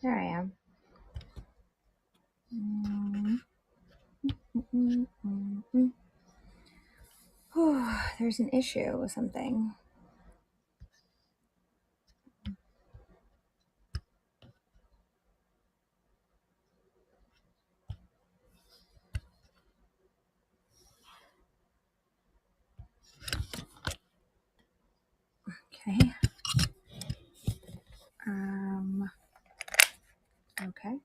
There I am. There's an issue with something. Okay. Okay.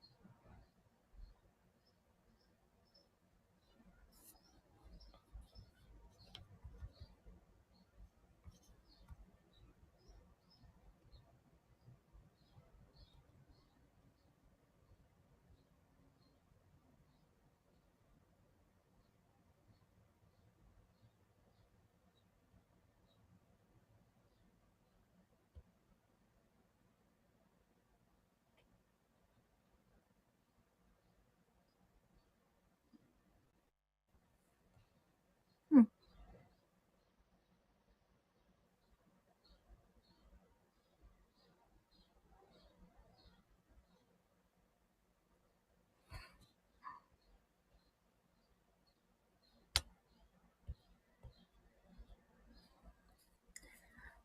Hmm.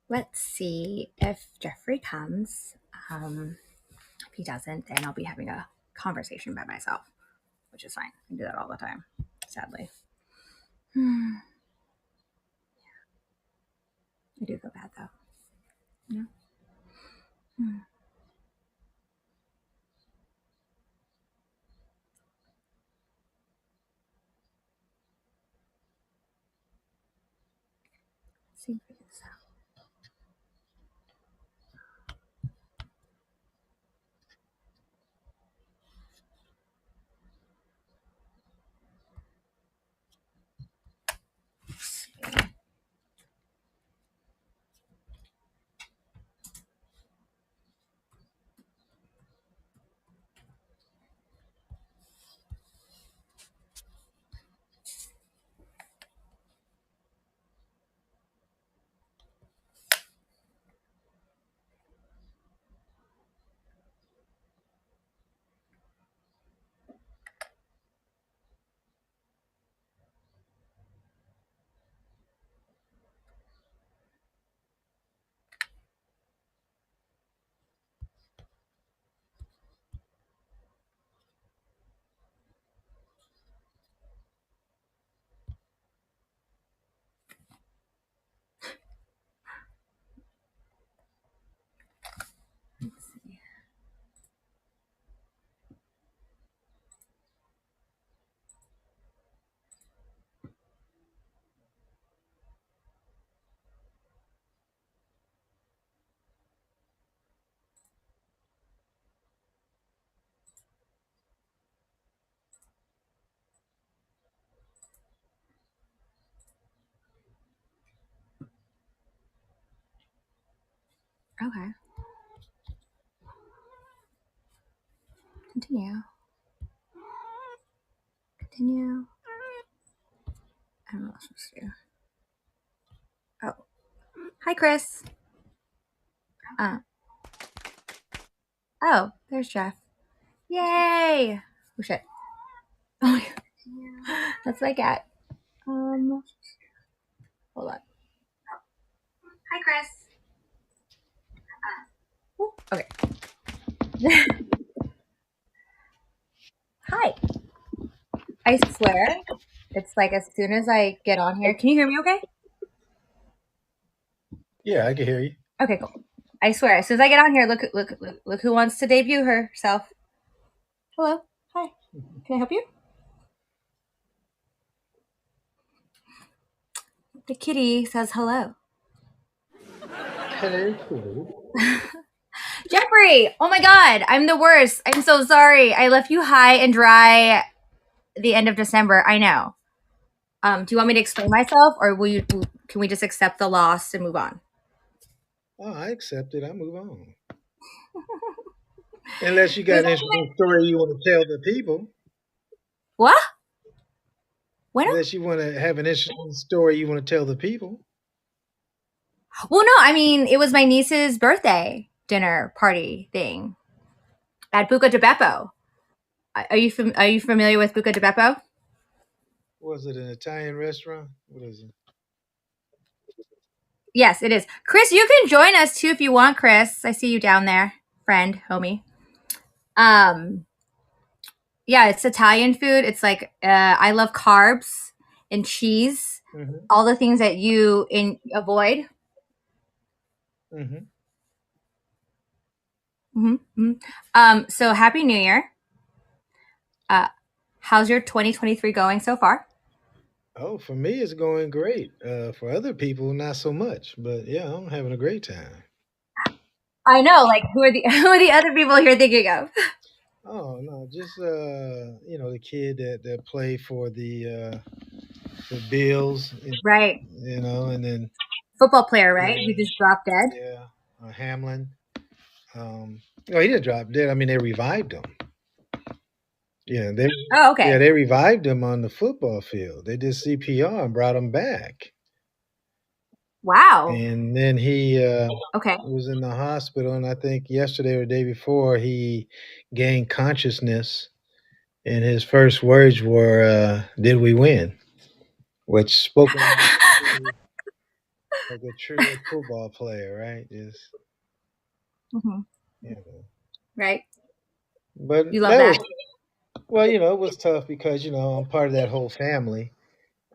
Let's see if Jeffrey comes. If he doesn't, then I'll be having a conversation by myself, which is fine. I do that all the time, sadly. I do feel bad though. No. Let's see if we can sell. Let's see. Okay. Continue. Continue. I don't know what I'm supposed to do. Oh. Hi, Chris. Oh, there's Jeff. Yay! Oh shit. Oh my god. That's my cat. Hold on. Hi, Chris. Okay. Hi. I swear, it's like as soon as I get on here. Can you hear me okay? Yeah, I can hear you. Okay, cool. I swear, as soon as I get on here, look who wants to debut herself. Hello. Hi. Can I help you? The kitty says hello. Hello, cool. Jeffrey! Oh my god, I'm the worst. I'm so sorry. I left you high and dry the end of December. I know. Do you want me to explain myself, or can we just accept the loss and move on? Oh, I accept it. I move on. Unless you It was got an interesting story you want to tell the people. what? When? Unless you want to have an interesting story you want to tell the people. Well, no. I mean, it was my niece's birthday dinner party thing. at Buca di Beppo. Are you familiar with Buca di Beppo? Was it an Italian restaurant? What is it? Yes, it is. Chris, you can join us too if you want, Chris. I see you down there, friend, homie. Um, yeah, it's Italian food. It's like I love carbs and cheese, Mm-hmm. all the things that you avoid. Mm-hmm. Mm-hmm. So happy New Year. Uh, how's your 2023 going so far? Oh, for me, it's going great. For other people, not so much. But yeah, I'm having a great time. I know, like who are the who are the other people you're thinking of? Oh no, just the kid that played for the Bills, Right, and then football player, right? yeah, Who just dropped dead. yeah, Hamlin. No, he didn't drop dead. I mean, they revived him. Yeah, Oh, okay. they revived him on the football field. They did CPR and brought him back, Wow. and then he Okay. was in the hospital. And I think yesterday or the day before, he gained consciousness, and his first words were, "Did we win?" Which spoken like a true football player, right? Just Hmm. you know. Right. But You love that was that. well, it was tough because I'm part of that whole family,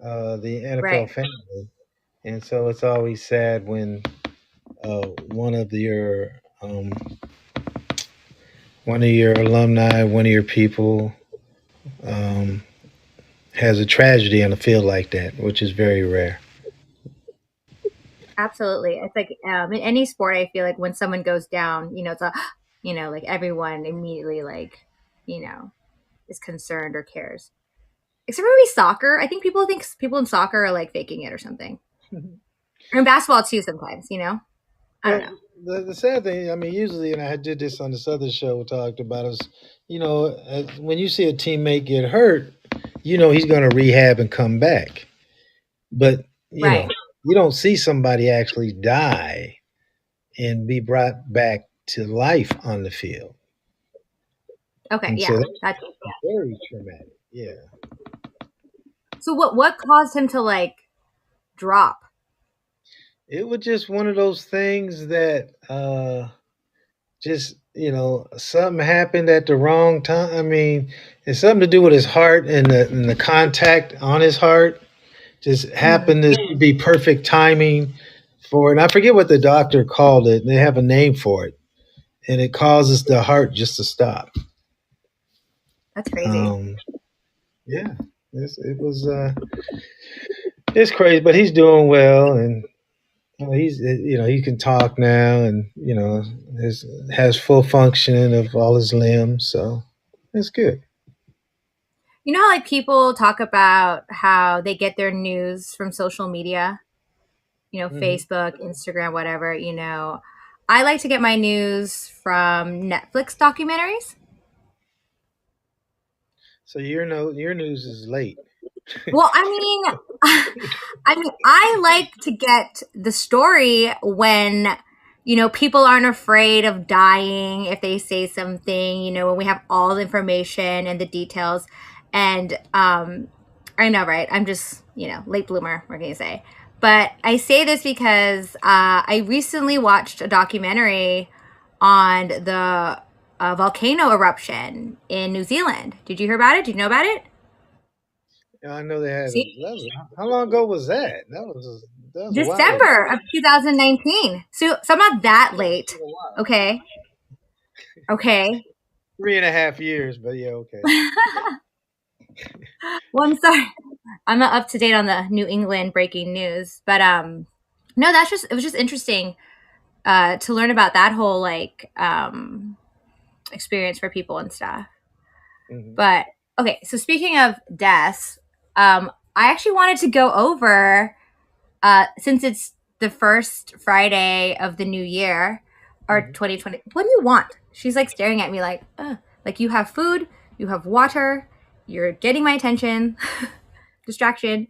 the NFL Right. family, and so it's always sad when one of one of your alumni, one of your people, um, has a tragedy on a field like that, which is very rare. Absolutely. It's like in any sport, I feel like when someone goes down, it's a, like everyone immediately is concerned or cares. Except for maybe soccer. I think people in soccer are like faking it or something. Or in basketball too sometimes, I don't Well, know. the sad thing, I mean, usually, and I did this on this other show we talked about, is when you see a teammate get hurt, he's going to rehab and come back. But Right. you don't see somebody actually die and be brought back to life on the field, Okay. and so Yeah. that's That's very traumatic. Yeah, so what caused him to like drop? it was just one of those things that just something happened at the wrong time. I mean, it's something to do with his heart and the contact on his heart just Hmm. happened to be perfect timing for it. And I forget what the doctor called it. They have a name for it, and it causes the heart just to stop. That's crazy. Um, yeah, it's crazy, but he's doing well, and he's he can talk now, and has full functioning of all his limbs, so it's good. You know how like people talk about how they get their news from social media, Hmm. Facebook, Instagram, whatever, I like to get my news from Netflix documentaries. So your news is late. Well, I mean, I like to get the story when, people aren't afraid of dying if they say something, when we have all the information and the details. And I know, right? I'm just, late bloomer, we're going to say. But I say this because I recently watched a documentary on the volcano eruption in New Zealand. Did you hear about it? Did you know about it? I know they had See? how long ago was that? That was a while ago. December of 2019. So I'm not that late. A while. Okay. Okay. 3.5 years, but yeah, okay. Well, I'm sorry. I'm not up to date on the New England breaking news, but no, it was just interesting to learn about that whole like experience for people and stuff. Hmm. But okay, so speaking of deaths, I actually wanted to go over since it's the first Friday of the new year or Hmm. 2020. What do you want? She's like staring at me like you have food, you have water, you're getting my attention. Distraction.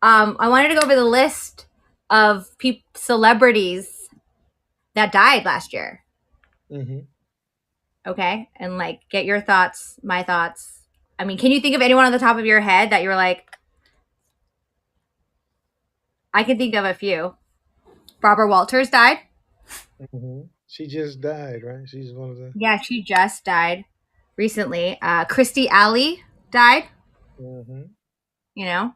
I wanted to go over the list of celebrities that died last year. Hmm. Okay, and like get your thoughts, my thoughts. I mean, can you think of anyone on the top of your head that you're like, I can think of a few. Barbara Walters died. She just died, right? She's one of the. Yeah, she just died recently. Christy Alley died. Hmm. You know,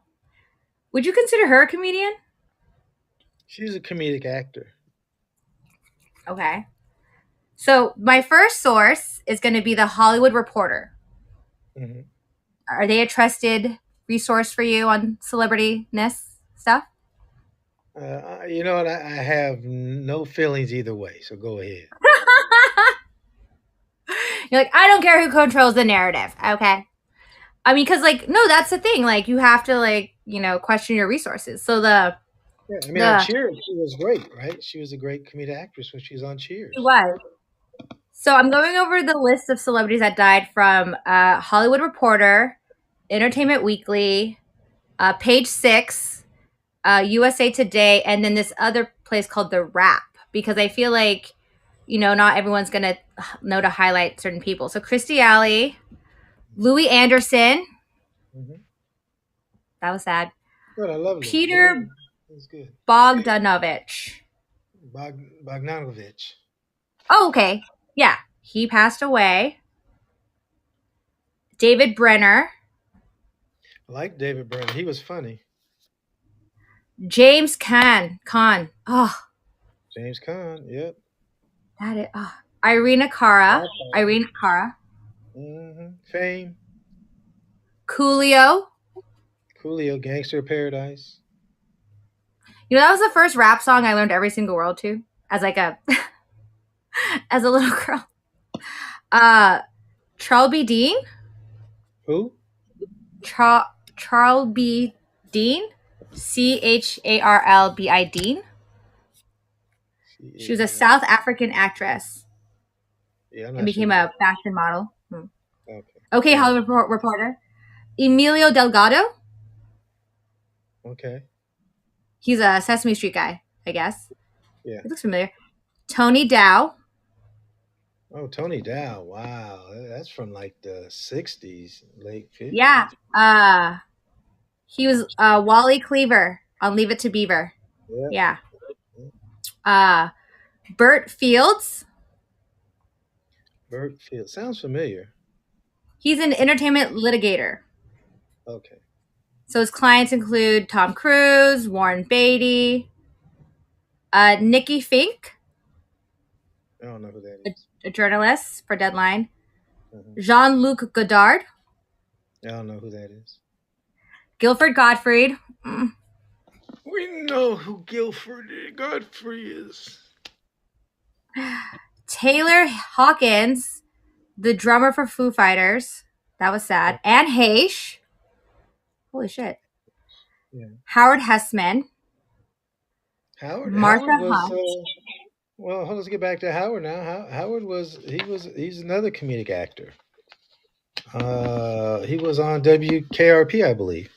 would you consider her a comedian? She's a comedic actor. Okay. So my first source is going to be the Hollywood Reporter. Hmm. Are they a trusted resource for you on celebrityness stuff? You know what? I have no feelings either way. So go ahead. You're like, I don't care who controls the narrative. Okay. I mean, because like, no, that's the thing. Like, you have to like, question your resources. So Yeah, I mean, on the Cheers, she was great, right? She was a great comedic actress when she was on it Cheers. was. So I'm going over the list of celebrities that died from Hollywood Reporter, Entertainment Weekly, Page Six, USA Today, and then this other place called The Wrap. Because I feel like, not everyone's gonna know to highlight certain people. So Christy Alley, Louis Anderson, Hmm. that was sad. Good, I love Louis. Peter Louis is good. Bogdanovich. Bogdanovich. Oh, okay. Yeah, he passed away. David Brenner, I like David Byrne. He was funny. James Caan. Oh, James Caan. Yep. that is. Oh. Irina Cara. Godfather. Irina Cara. Fame. Coolio. Coolio. Gangster Paradise. That was the first rap song I learned every single word to as like a as a little girl. Uh, Charles B. Dean. Who? Charles B. Dean. Charlbi Dean. She She was a is. South African actress Yeah, I'm and not sure became who that a fashion model. is. Okay. Okay, Go ahead. Hollywood Reporter. Emilio Delgado. Okay. He's a Sesame Street guy, I guess. Yeah. He looks familiar. Tony Dow. Oh, Tony Dow. Wow. That's from like the 60s, late Yeah. 50s. He was Wally Cleaver on Leave It to Beaver. Yep. Yeah. Uh, Burt Fields. Burt Field. Sounds familiar. He's an entertainment litigator. Okay. So his clients include Tom Cruise, Warren Beatty, Nikki Fink, I don't know who that a, is. a journalist for Deadline, Uh-huh. Jean-Luc Godard, I don't know who that is. Guilford Gottfried, mm, We know who Guilford Godfrey is. Taylor Hawkins, the drummer for Foo Fighters. That was sad. Anne Heche. Holy shit. Yeah. Howard Hessman, Howard. Martha Howard was. Hunt. Well, let's get back to Howard now. Howard was. He's another comedic actor. He was on WKRP, I believe.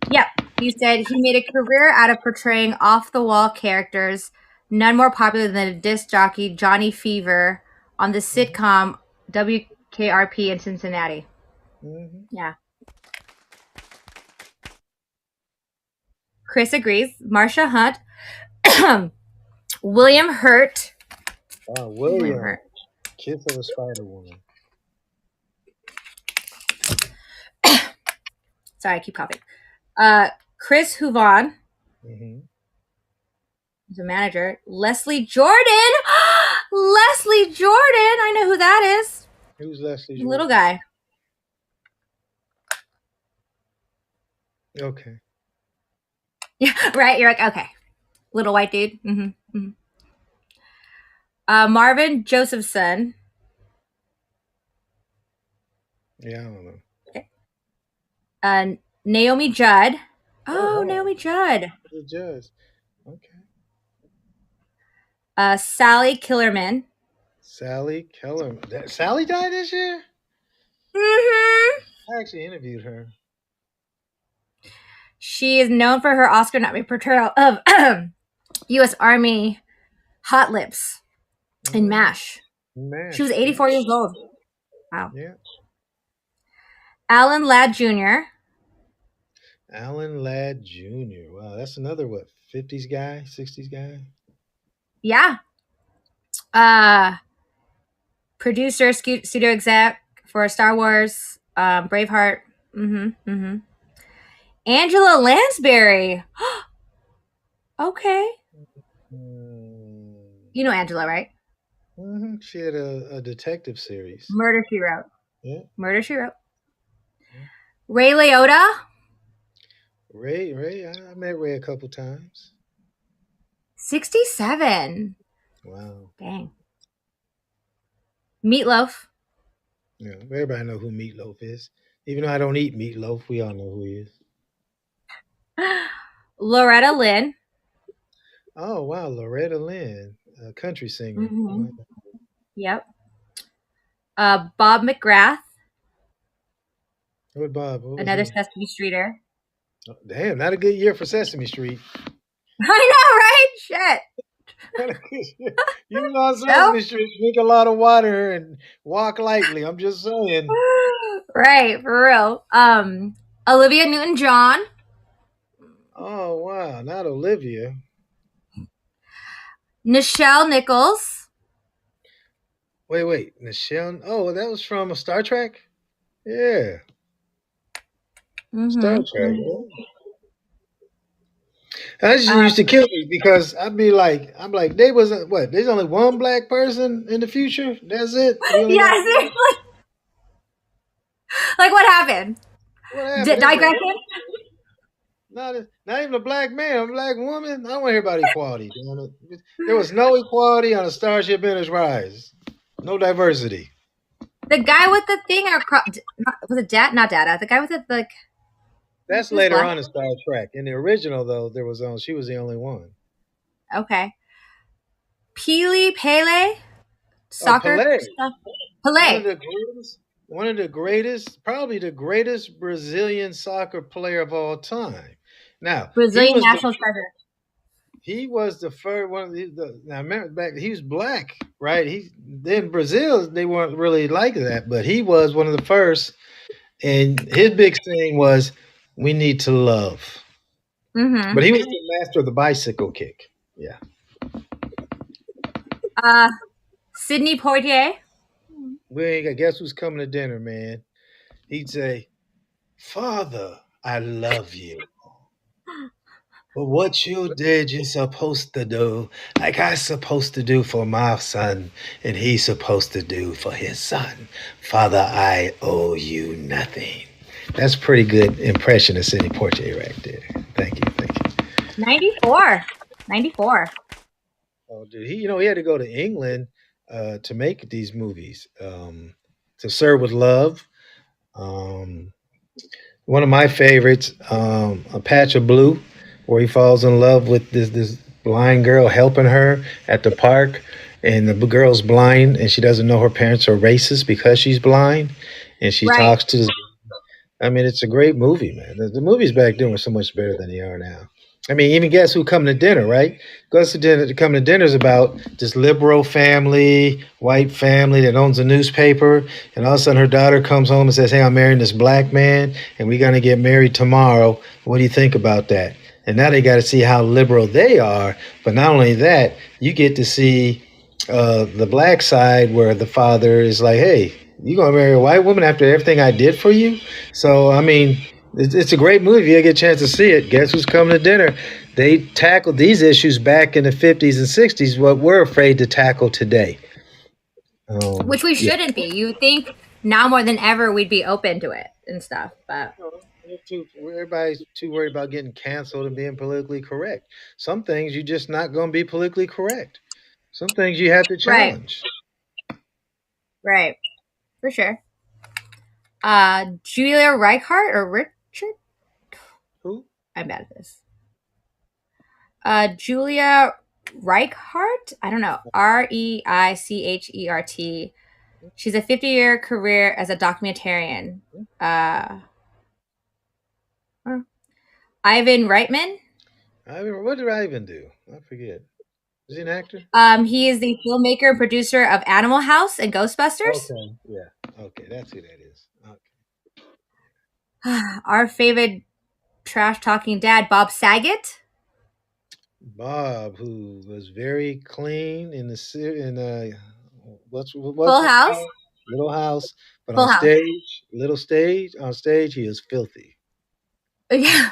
Yep. He said he made a career out of portraying off the wall characters, none more popular than the disc jockey Johnny Fever on the Hmm. sitcom WKRP in Cincinnati. Hmm. Yeah. Chris agrees. Marsha Hunt. William Hurt. William William, Hurt. Kiss of a Spider Woman. Sorry, I keep coughing. Chris Huvan, Hmm. who's a manager. Leslie Jordan. Leslie Jordan. I know who that is. Who's Leslie Little Jordan? guy. Okay. Yeah, right. You're like, okay. Little white dude. Mm-hmm. Mm-hmm. Marvin Josephson. Yeah, I don't know. Uh, Naomi Judd. Oh Oh, wow, Naomi Judd. the judge. Okay. Sally Killerman. Sally Keller. Sally died this year. Mm-hmm. I actually interviewed her. She is known for her Oscar-nominated portrayal of U.S. Army Hot Lips in Hmm. MASH. She was Mask. Yeah. 84 years old. Wow. Yeah. Alan Ladd Jr. Alan Ladd Jr. Wow, that's another what? 50s guy, 60s guy. Yeah. Uh, Producer, studio exec for Star Wars, Braveheart. Mm-hmm. Mm-hmm. Angela Lansbury. Okay. Mm. You know Angela, right? She had a detective series. Murder She Wrote. Yeah. Murder She Wrote. Ray Liotta. Ray, I met Ray a couple times. 67. Wow. Dang. Meatloaf. Yeah, everybody know who Meatloaf is. Even though I don't eat meatloaf, we all know who he is. Loretta Lynn. Oh wow, Loretta Lynn, a country singer. Wow. Mm-hmm. Yep. Bob McGrath. What Bob? What was Another he? Sesame Streeter. Oh, damn, not a good year for Sesame Street. I know, right? Shit. Not a good year. You know No? Sesame Street, drink a lot of water and walk lightly. I'm just saying. Right, for real. Olivia Newton-John. Oh wow, not Olivia. Nichelle Nichols. Wait, Michelle. Oh, that was from a Star Trek. Yeah, Star Mm-hmm. Trek. Mm-hmm. Yeah. That just Uh, used to kill me because I'm like, they was what? There's only one black person in the future. That's it. We only got yeah, one. seriously. Like, what happened? What happened? There's like Digression? not even a black man, a black woman. I don't want to hear about equality. Damn it. There was no equality on a Starship Enterprise. No diversity. The guy with the thing across. Was it Not Data. The guy with the, like, That's he was later black. on in Star Trek. In the original, though, there was she was the only one. Okay. Pele Pele? Oh, Soccer Pelé. stuff? One of Pele. the probably the greatest Brazilian soccer player of all time. Now Brazilian national treasure. he was the first one. Now remember back, he was black, right? He then Brazil they weren't really like that, but he was one of the first. And his big thing was we need to love. Mm-hmm. But he was the master of the bicycle kick. Yeah, Uh, Sidney Poitier. we ain't got. Guess who's coming to dinner, man? He'd say, "Father, I love you." But what you did, you're supposed to do, like I supposed to do for my son, and he's supposed to do for his son. Father, I owe you nothing. That's a pretty good impression of Sidney Poitier right there. Thank you. 94. 94. Oh, dude, he had to go to England to make these movies. To Serve with Love. Um, One of my favorites, A Patch of Blue, where he falls in love with this blind girl helping her at the park, and the girl's blind and she doesn't know her parents are racist because she's blind, and she Right. talks to this. I mean, it's a great movie, man. The movies back then were so much better than they are now. I mean, even Guess Who Coming to Dinner, right? Guess Who Dinner Coming to Dinner is about this liberal family, white family that owns a newspaper, and all of a sudden her daughter comes home and says, "Hey, I'm marrying this black man, and we're gonna get married tomorrow. What do you think about that?" And now they got to see how liberal they are. But not only that, you get to see the black side where the father is like, "Hey, you gonna marry a white woman after everything I did for you?" So I mean, it's a great movie. You get a chance to see it. Guess who's coming to dinner? They tackled these issues back in the 50s and 60s. What we're afraid to tackle today. Which we Yeah. shouldn't be. You think now more than ever we'd be open to it and stuff, but Everybody's too worried about getting canceled and being politically correct. Some things you're just not going to be politically correct. Some things you have to right, challenge. right, for sure. Julia Reichart or Richard? Who? I'm bad at this. Julia Reichart? I don't know. Reichert. She's a 50-year career as a documentarian. Uh, Ivan Reitman. What did I even do? I forget. Is he an actor? He is the filmmaker and producer of Animal House and Ghostbusters. Okay. Yeah. Okay, that's who that is. Okay. Our favorite trash talking dad, Bob Saget. Bob, who was very clean in what's Full it House. called? Little House, but Full on House. stage, little stage, on stage, he is filthy. Yeah.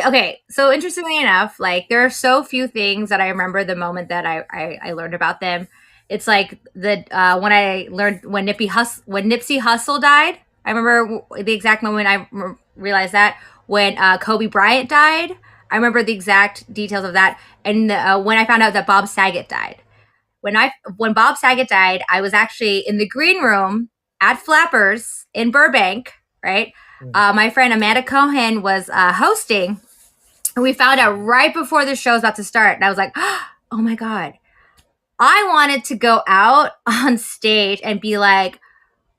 Okay. So interestingly enough, like there are so few things that I remember the moment that I learned about them. It's like the when I learned when Nipsey Hussle died. I remember the exact moment realized that when Kobe Bryant died. I remember the exact details of that, and when I found out that Bob Saget died. When Bob Saget died, I was actually in the green room at Flappers in Burbank, right? Mhm. My friend Amanda Cohen was hosting, and we found out right before the show was about to start. And I was like, oh my God. I wanted to go out on stage and be like,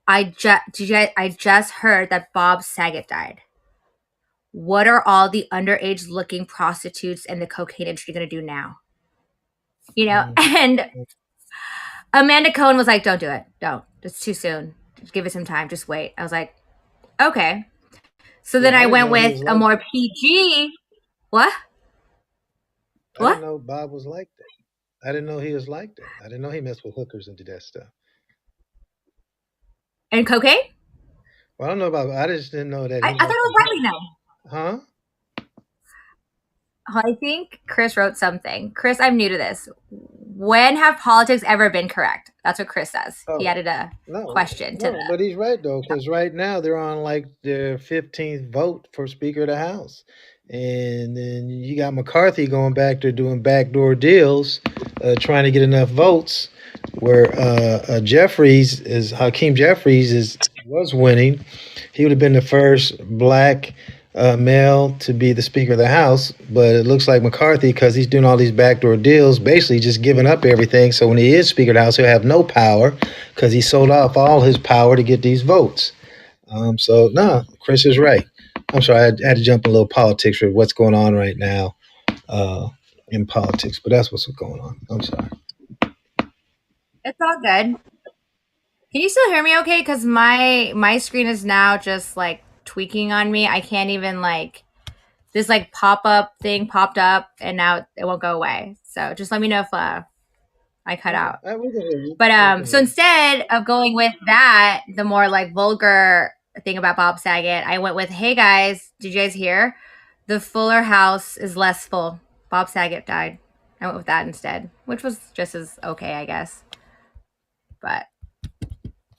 I just heard that Bob Saget died. What are all the underage looking prostitutes and the cocaine industry going to do now? You know, Mhm. and Amanda Cohen was like, don't do it. Don't. It's too soon. Just give it some time. Just wait. I was like, okay. So then Yeah, I I didn't went know he with was a like more that. PG. What? I What? didn't know Bob was like that. I didn't know he was like that. I didn't know he messed with hookers and did that stuff. And cocaine? Well, I don't know about. I just didn't know that he I thought messed it was with Riley now. hookers. Huh? I think Chris wrote something. Chris, I'm new to this. When have politics ever been correct? That's what Chris says. He Oh, added a no, question to the. no, but he's right though, because right now they're on like their 15th vote for Speaker of the House, and then you got McCarthy going back there doing backdoor deals, trying to get enough votes. Where Hakeem Jeffries is was winning, he would have been the first black male to be the Speaker of the House. But it looks like McCarthy, because he's doing all these backdoor deals, basically just giving up everything. So when he is Speaker of the House, he'll have no power because he sold off all his power to get these votes. So no, Chris is right. I'm sorry, I had to jump in a little politics for what's going on right now in politics, but that's what's going on. I'm sorry. It's all good. Can you still hear me okay? Because my screen is now just like tweaking on me. I can't even like this like pop up thing popped up and now it won't go away. So just let me know if I cut Okay, out. we can hear you. But We can so hear you. instead of going with that, the more like vulgar thing about Bob Saget, I went with, hey guys, did you guys hear? The Fuller House is less full. Bob Saget died. I went with that instead, which was just as okay, I guess. But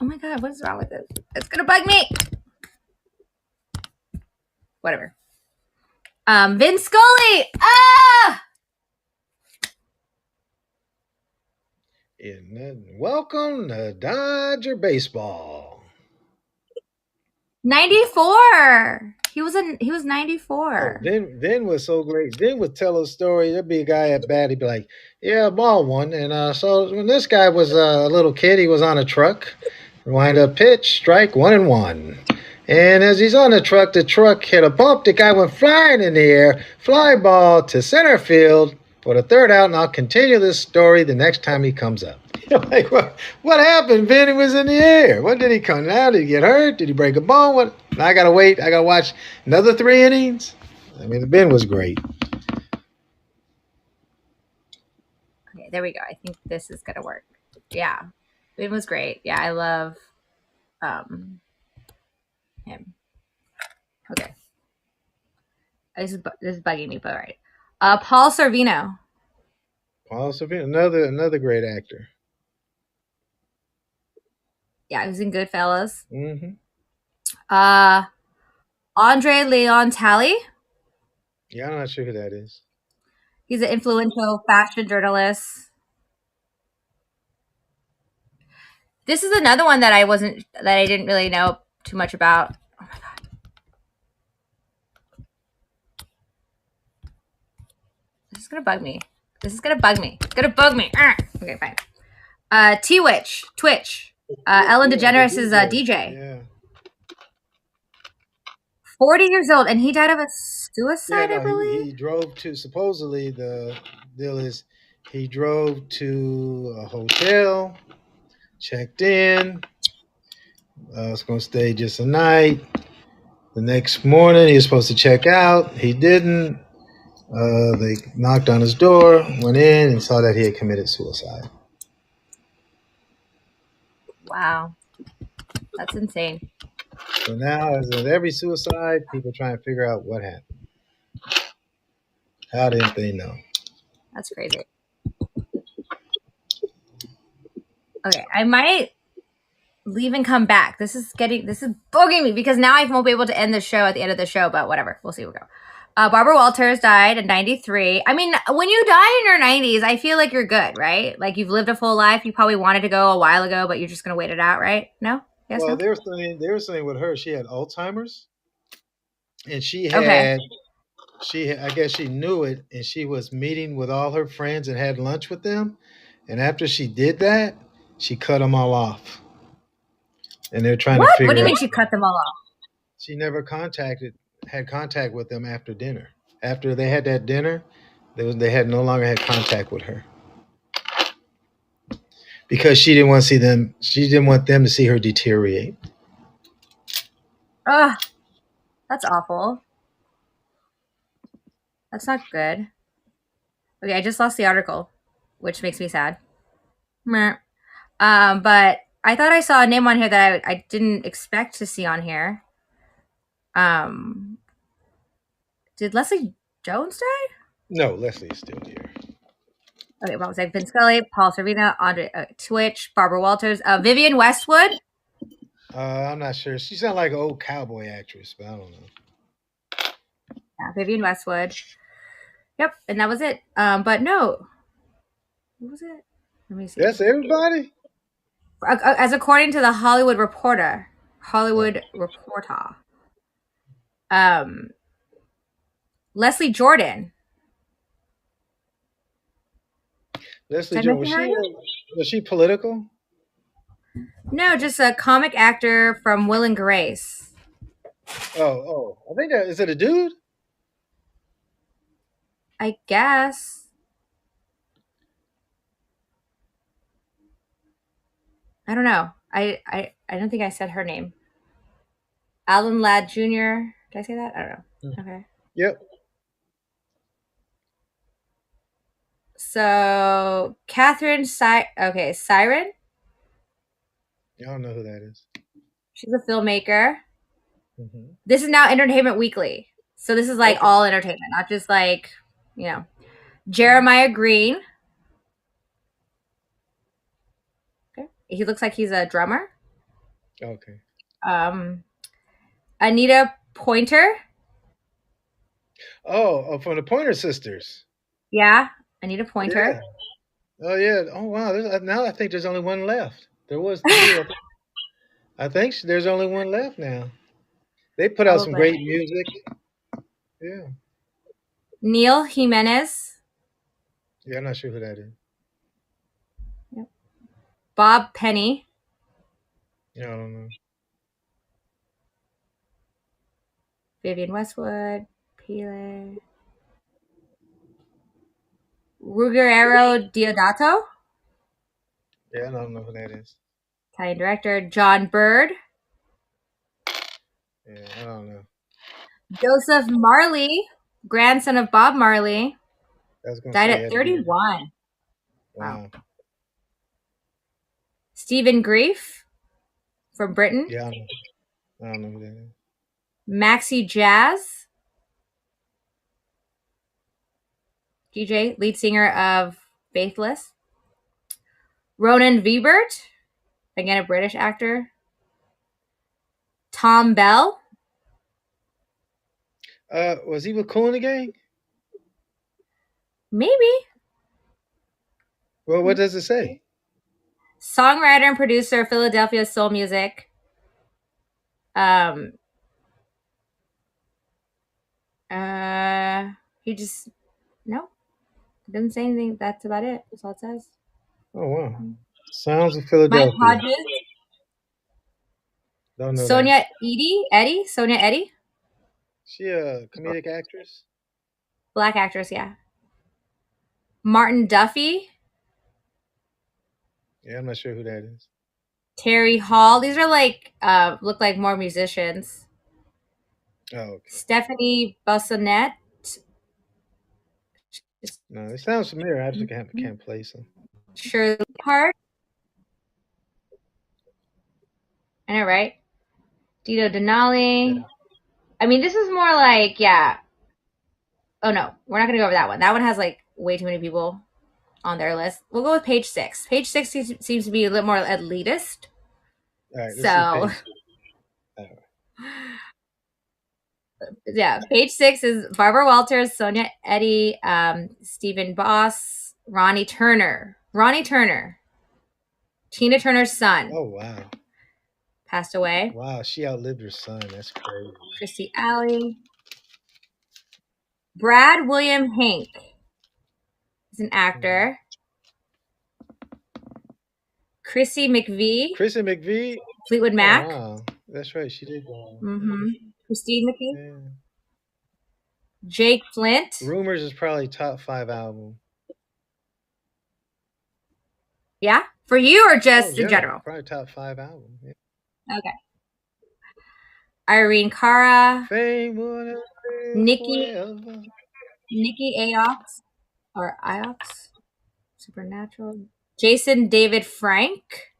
oh my god, what is wrong with this? It's gonna bug me. Whatever. Vince Scully. Ah, And welcome to Dodger Baseball. 94. He was Oh, 94. Vin was so great. Vin would tell a story. There'd be a guy at bat. He'd be like, "Yeah, ball one." And so when this guy was a little kid, he was on a truck. Wind up pitch, strike 1-1. And as he's on the truck hit a bump. The guy went flying in the air, fly ball to center field for the third out. And I'll continue this story the next time he comes up. You're like, what happened? Vinny was in the air. What did he come out? Did he get hurt? Did he break a bone? What? Now I gotta wait. I gotta watch another 3 innings. I mean, the Ben was great. Okay, there we go. I think this is gonna work. Yeah, it was great. Yeah, I love um him. Okay, this is bugging me, but all right. Paul Sorvino. Paul Sorvino, another great actor. Yeah, he was in Goodfellas. Hmm. Uh, Andre Leon Talley. Yeah, I'm not sure who that is. He's an influential fashion journalist. This is another one that I didn't really know too much about. Oh my god, this is gonna bug me. This is gonna bug me. It's gonna bug me. Okay, fine. T Witch, Twitch. Ellen Yeah, the DeGeneres is a DJ. DJ. Yeah. 40 years old, and he died of a Yeah, suicide, I no, believe. he drove to supposedly the deal is He drove to a hotel, checked in. Was going to stay just a night. The next morning, he was supposed to check out. He didn't. They knocked on his door, went in, and saw that he had committed suicide. Wow, that's insane. So now, as with every suicide, people try and figure out what happened. How didn't they know? That's crazy. Okay, I might leave and come back. This is bugging me because now I won't be able to end the show at the end of the show, but whatever. We'll see. We'll go. Barbara Walters died at 93. I mean, when you die in your 90s, I feel like you're good, right? Like you've lived a full life. You probably wanted to go a while ago, but you're just going to wait it out, right? No? Yes, Well, no? they were saying with her, she had Alzheimer's, and Okay. I guess she knew it, and she was meeting with all her friends and had lunch with them, and after she did that, she cut them all off, and they're trying to What? What do figure you out. mean she cut them all off? She never had contact with them after dinner. After they had that dinner, they had no longer had contact with her because she didn't want to see them. She didn't want them to see her deteriorate. Ugh, that's awful. That's not good. Okay, I just lost the article, which makes me sad. Meh. But I thought I saw a name on here that I didn't expect to see on here. Um, did Leslie Jones die? No, Leslie's still here. Okay, what was I? Vince Scully, Paul Sorvino, Andre Twitch, Barbara Walters, Vivian Westwood. I'm not sure. She sounded like an old cowboy actress, but I don't know. Yeah, Vivian Westwood. Yep, and that was it. But no, what was it? Let me see. That's everybody. As according to the Hollywood Reporter, Oh, Hollywood Reporter, um, Leslie Jordan. Leslie Did I Jones mention her again? was she political? No, just a comic actor from Will and Grace. Oh, I think that is it a dude? I guess. I don't know. I don't think I said her name. Alan Ladd Jr. Did I say that? I don't know. Okay. Yep. So okay, Siren. I don't know who that is. She's a filmmaker. Hmm. This is now Entertainment Weekly. So this is like Okay. all entertainment, not just like, you know. Jeremiah Green. Okay. He looks like he's a drummer. Okay. Um Anita Pointer. Oh, from the Pointer Sisters. Yeah, Anita Yeah. Pointer. Oh yeah. Oh wow. Now I think there's only one left. There was two. I think there's only one left now. They put out some Probably. great music. Yeah. Neil Jimenez. Yeah. I'm not sure who that is. Yep. Bob Penny. Yeah, I don't know. Vivian Westwood. Pele. Ruggiero Diodato. Yeah, I don't know who that is. Italian director. John Bird. Yeah, I don't know. Joseph Marley, grandson of Bob Marley, I was gonna died say it at had to be. 31. Wow. Wow. Stephen Grief from Britain. Yeah, I don't know who that is. Maxi Jazz, DJ, lead singer of Faithless. Ronan Viebert, again a British actor. Tom Bell, Was he with Cool in the Gang? maybe. Well, what does it say? Songwriter and producer of Philadelphia soul music. Um, he just no, doesn't say anything. That's about it. That's all it says. Oh wow. Sounds of Mike Philadelphia. Hodges, Don't know that. Sonia Eddy, She a comedic actress? black actress, yeah. Martin Duffy, Yeah, I'm not sure who that is. Terry Hall. These are like look like more musicians. Oh, okay. Stephanie Bissonette. No, it sounds familiar. I just can't place them. Shirley Hart. I know, right? Dito Yeah. Denali. I mean, this is more like, yeah. Oh no, we're not gonna go over that one. That one has like way too many people on their list. We'll go with page six. Page six seems to be a little more elitist. All right, let's see So page. All right. yeah, page six is Barbara Walters, Sonia Eddy, Stephen Boss, Ronnie Turner. Ronnie Turner, Tina Turner's son, Oh wow, passed away. wow, she outlived her son. That's crazy. Christy Alley. Brad William Hank is an Mhm. actor. Chrissy McVie, Chrissy McVie. Fleetwood Oh Mac. wow, that's right. She did go. Mm-hmm. Christine McVie. Yeah. Jake Flint. Rumors is probably top 5 album. Yeah? For you or Oh, in just in general, general? probably top 5 album. Yeah. Okay. Irene Cara, Fame will live Nikki forever. Nikki Aox or Iox, Supernatural. Jason David Frank.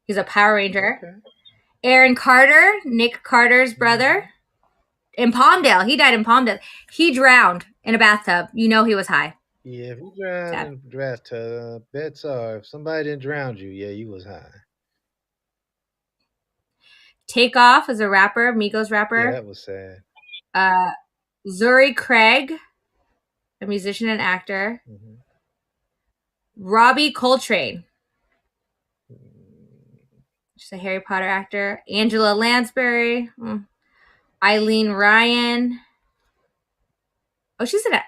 He's a Power Ranger. Okay. Aaron Carter, Nick Carter's brother. Hmm. In Palmdale. He died in Palmdale. He drowned in a bathtub. You know he was high. Yeah, if you drown Sad. in a bathtub, bets are if somebody didn't drown you, yeah, you was high. Takeoff is a rapper, Migos Yeah, rapper. that was sad. Uh, Zuri Craig, a musician and actor. Hmm. Robbie Coltrane, Mm. she's a Harry Potter actor. Angela Lansbury. Eileen Ryan. Oh, she's an.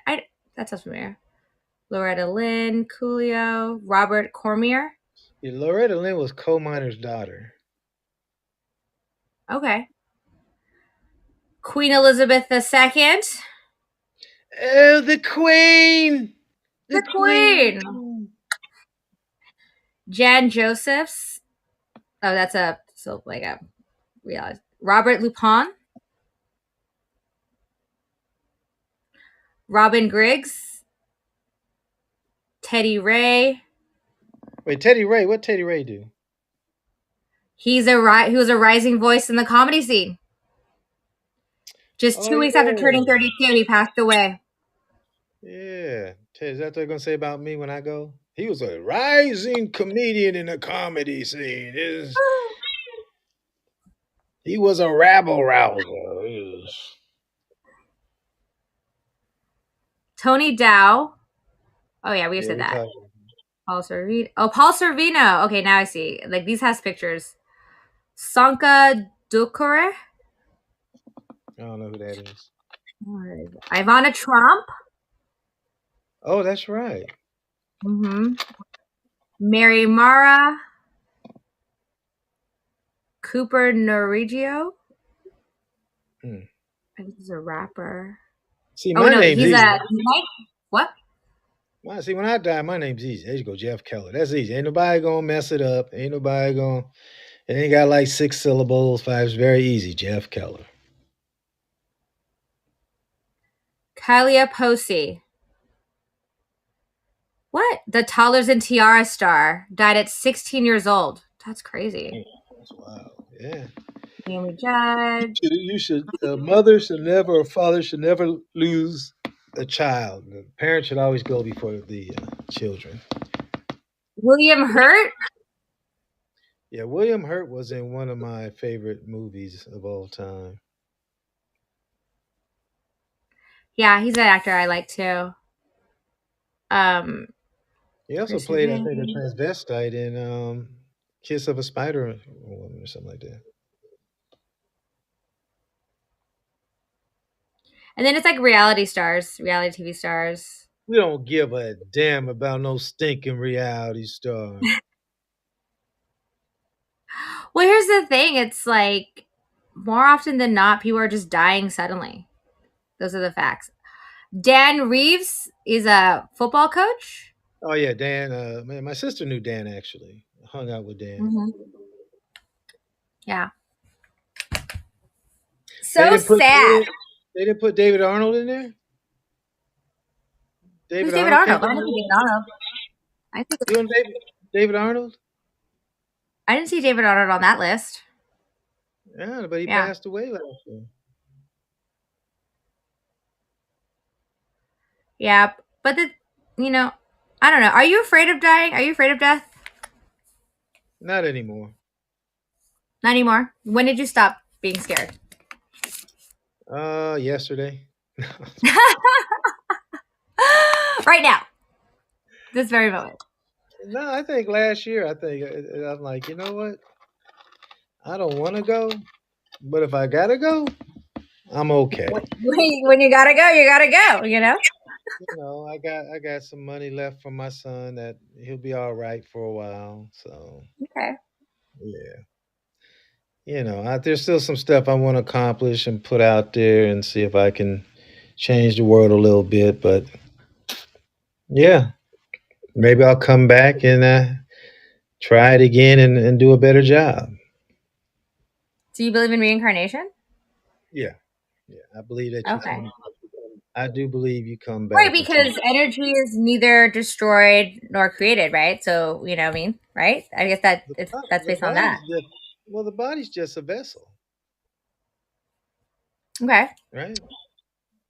That sounds familiar. Loretta Lynn, Coolio, Robert Cormier. Yeah, Loretta Lynn was coal miner's daughter. Okay. Queen Elizabeth II. Oh, the queen! The The Queen. queen! Jan Josephs. Oh, that's a so like a realize. Robert Lupin. Robin Griggs. Teddy Ray. Wait, Teddy Ray, what Teddy Ray do? He was a rising voice in the comedy scene. Just Oh, 2 weeks after yeah. turning 32, he passed away. Yeah. Is that what they're going to say about me when I go? He was a rising comedian in the comedy scene. He was a rabble rouser. Tony Dow. Oh yeah, we Yeah, said we that. talked. Paul Sorvino. Oh, Paul Sorvino. Okay, now I see. Like these has pictures. Sanka Dukore. I don't know who that is. Ivana Trump. Oh, that's right. Mm-hmm. Mary Mara. Cooper Norigio. Hmm. I think he's a rapper. See, Oh my no, name's he's easy. a what? See, when I die, my name's easy. There you go, Jeff Keller. That's easy. Ain't nobody gonna mess it up. Ain't nobody gonna. It ain't got like 6 syllables. 5. It's very easy. Jeff Keller. Kylia Posey. What? The Toddlers and Tiara star died at 16 years old. That's crazy. That's wild. Yeah. Naomi Judd. You should. A mother should never, a father should never lose a child. The parents should always go before the children. William Hurt. Yeah, William Hurt was in one of my favorite movies of all time. Yeah, he's an actor I like too. Um, He also Chris played, I think, a Evans. transvestite in Kiss of a Spider Woman or something like that. And then it's like reality stars, reality TV stars. We don't give a damn about no stinking reality star. Well, here's the thing. It's like more often than not, people are just dying suddenly. Those are the facts. Dan Reeves is a football coach. Oh yeah, Dan. My sister knew Dan actually. Hung out with Dan. Hmm. Yeah. They So didn't put sad. they didn't put David Arnold in there. Who's David David Arnold came Arnold? from I didn't see there. David Arnold. I think You and David Arnold? I didn't see David Arnold on that list. Yeah, but he Yeah. passed away last year. Yeah. But you know, I don't know. Are you afraid of dying? Are you afraid of death? Not anymore. Not anymore. When did you stop being scared? Yesterday. Right now. This very moment. No, I think last year. I think I'm like, you know what? I don't want to go, but if I gotta go, I'm okay. When you gotta go, you gotta go, you know? You know, I got some money left for my son that he'll be all right for a while. So Okay. yeah, there's still some stuff I want to accomplish and put out there and see if I can change the world a little bit. But yeah, maybe I'll come back and try it again and do a better job. Do you believe in reincarnation? Yeah, yeah, I believe that you Okay. come. I do believe you come Right, back into because energy is neither destroyed nor created, right? So, you know what I mean? Right? I guess that's the based on that. body's just the body's just a vessel, Okay. right?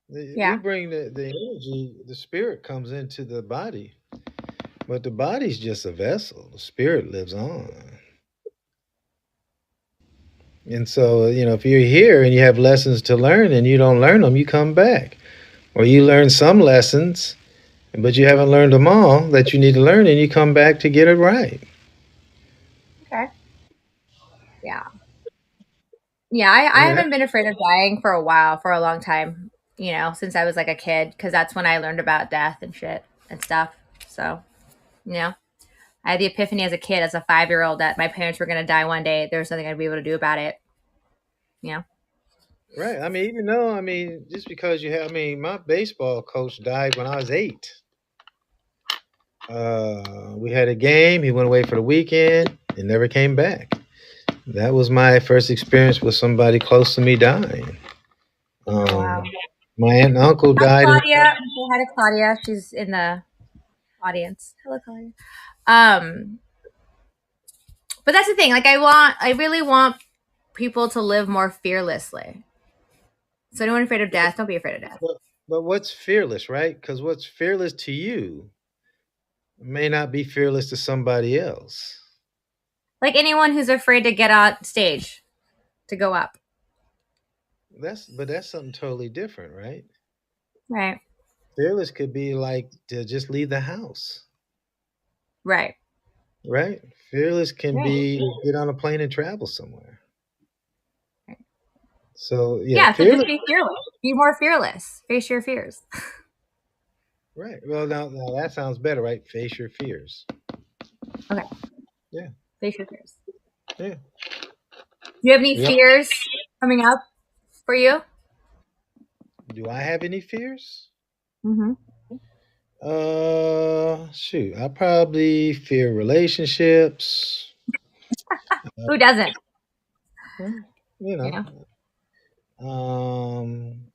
We Yeah. bring the energy, the spirit comes into the body, but the body's just a vessel. The spirit lives on. And so, if you're here and you have lessons to learn and you don't learn them, you come back. Or you learn some lessons, but you haven't learned them all that you need to learn and you come back to get it right. Okay. Yeah. Yeah, I I mean, haven't been afraid of dying for a while, for a long time, you know, since I was like a kid, because that's when I learned about death and shit and stuff. So, you know, I had the epiphany as a kid, as a 5 year old, that my parents were going to die one day. There was nothing I'd be able to do about it, you know? right. I mean, even though, just because my baseball coach died when I was 8. We had a game. He went away for the weekend and never came back. That was my first experience with somebody close to me dying. Um, Wow. my aunt and uncle Hi, died. Claudia. Say hi to Claudia. She's in the audience. Hello, Claudia. Um, but that's the thing. Like, I really want people to live more fearlessly. So, anyone afraid of death, don't be afraid of death. But what's fearless, right? Because what's fearless to you may not be fearless to somebody else. Like anyone who's afraid to get on stage, to go up. That's something totally different, right? Right. Fearless could be like to just leave the house, Right. right? Fearless can Right. be to get on a plane and travel somewhere. Right. So yeah, Yeah. So just fearless. be fearless. Be more fearless. Face your fears. Right. Well, now that sounds better, right? Face your fears. Okay. Yeah. Face your fears. Yeah. Do you have any Yep. fears coming up for you? Do I have any fears? Mm-hmm. Shoot, I probably fear relationships. Who doesn't? Well, you You know, know.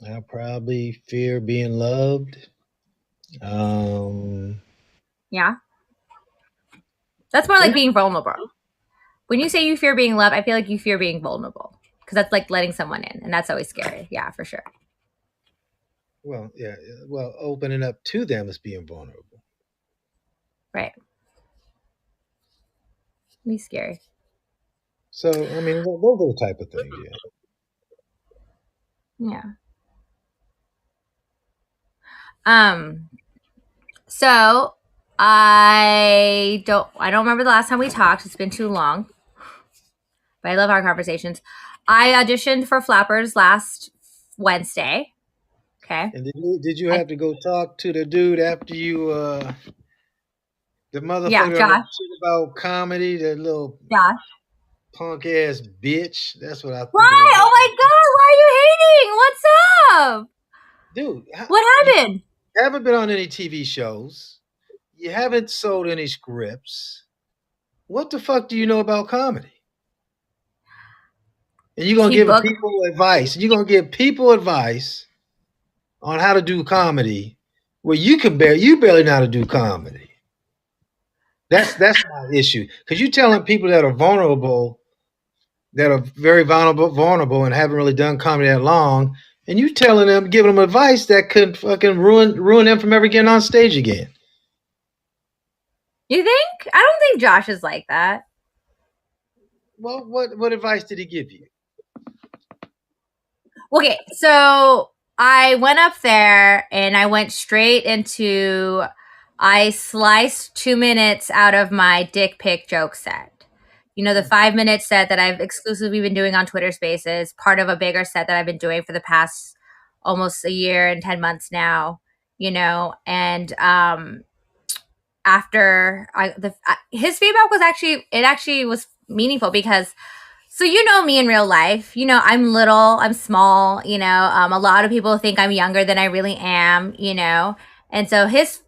I probably fear being loved. Um, Yeah. That's more like yeah. being vulnerable. When you say you fear being loved, I feel like you fear being vulnerable because that's like letting someone in, and that's always scary. Yeah, for sure. Well, yeah. Well, opening up to them is being vulnerable. Right. Be scary. So, those are the type of things. Yeah. Yeah. Um. So I don't remember the last time we talked. It's been too long, but I love our conversations. I auditioned for Flappers last Wednesday. Okay. And did you I have to go talk to the dude after you the Yeah, motherfucker on that Josh. shit about comedy, that little Josh. punk ass bitch? That's what I think of Why? it. Oh my god, why are you hating? What's up? dude, What you happened? haven't been on any TV shows. You haven't sold any scripts. What the fuck do you know about comedy? And you're gonna He give booked. people advice. You're gonna give people advice on how to do comedy, where you barely know how to do comedy. That's my issue. Because you're telling people that are vulnerable, that are very vulnerable, and haven't really done comedy that long, and you telling them, giving them advice that could fucking ruin them from ever getting on stage again. You think? I don't think Josh is like that. Well, what advice did he give you? Okay, so I went up there and I went straight into. I sliced 2 minutes out of my dick pic joke set. You know, the 5 minute set that I've exclusively been doing on Twitter Spaces, part of a bigger set that I've been doing for the past almost a year and 10 months now, and after his feedback was actually was meaningful because so you know me in real life. I'm little, I'm small. A lot of people think I'm younger than I really am. And so his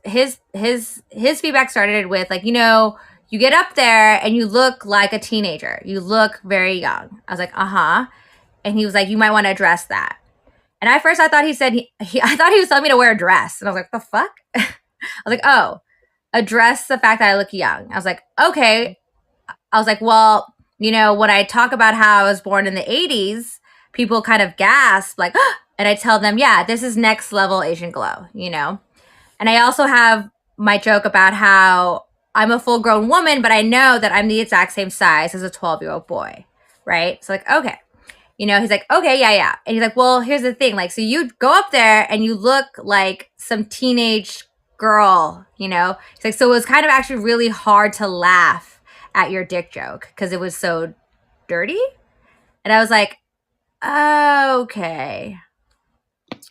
feedback started with like, you get up there and you look like a teenager. You look very young. I was like, uh huh. And he was like, you might want to address that. And at first, I thought he said I thought he was telling me to wear a dress, and I was like, the fuck. I was like, oh, address the fact that I look young. I was like, okay. I was like, well, when I talk about how I was born in the 80s, people kind of gasp, like, and I tell them, yeah, this is next level Asian glow. And I also have my joke about how I'm a full grown woman, but I know that I'm the exact same size as a 12-year-old boy. Right. So, like, okay. He's like, okay, yeah, yeah. And he's like, well, here's the thing. Like, so you go up there and you look like some teenage girl. He's like, so it was kind of actually really hard to laugh at your dick joke because it was so dirty. And I was like, okay.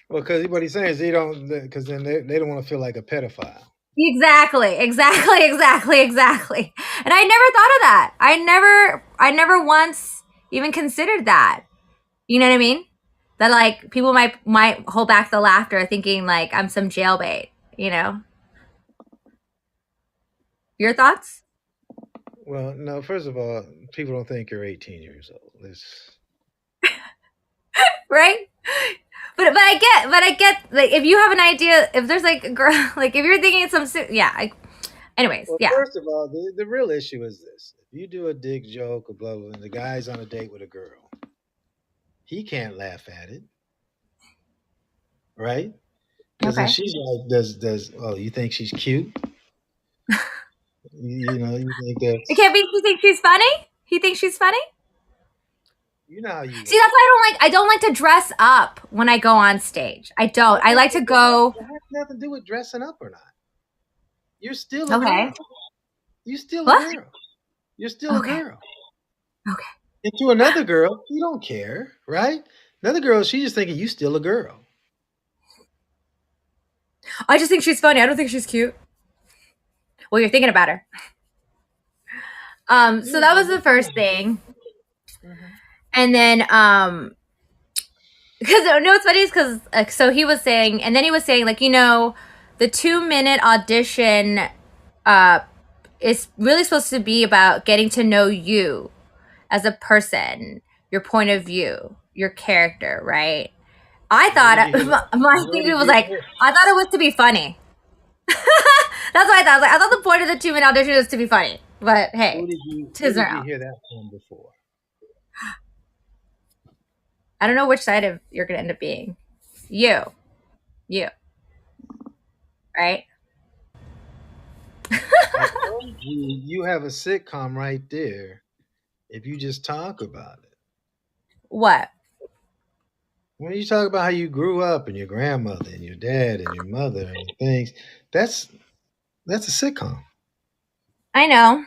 Well, because what he's saying is he don't, because then they don't want to feel like a pedophile. Exactly, exactly, exactly, exactly. And I never thought of that. I never once even considered that. You know what I mean? That like people might hold back the laughter thinking like I'm some jailbait. Your thoughts? Well, no. First of all, people don't think you're 18 years old. It's, Right? But I get like if you have an idea, if there's like a girl, like if you're thinking yeah, anyways, well, yeah. first of all, the real issue is this: if you do a dick joke or blah blah, and the guy's on a date with a girl, he can't laugh at it, right? Because then Okay. she's like, does oh, you think she's cute? You think It that's can't be he thinks she's funny? He thinks she's funny? you know how See, that's why I don't like to dress up when I go on stage. I don't. I like to go. it has nothing to do with dressing up or not. You're still a Okay. girl. You're still a What? girl. You're still a Okay. girl. Okay. And to another girl, you don't care, right? Another girl, she's just thinking you still a girl. I just think she's funny. I don't think she's cute. Well, you're thinking about her. So Yeah, that was well, the first that's thing. mhm. And then because no, it's funny is because so he was saying, and then he was saying like the 2 minute audition uh is really supposed to be about getting to know you as a person, your point of view, your character, right? I Where did thought you hear that? my Where thinking did was you like I thought it was to be funny. That's what I thought. I was like, I thought the point of the 2 minute audition is to be funny. But hey, who tis did their you own. hear that from before? I don't know which side of you're gonna end up being. You. You. Right? I told you you have a sitcom right there if you just talk about it. What? When you talk about how you grew up and your grandmother and your dad and your mother and things, that's that's a sitcom. I know.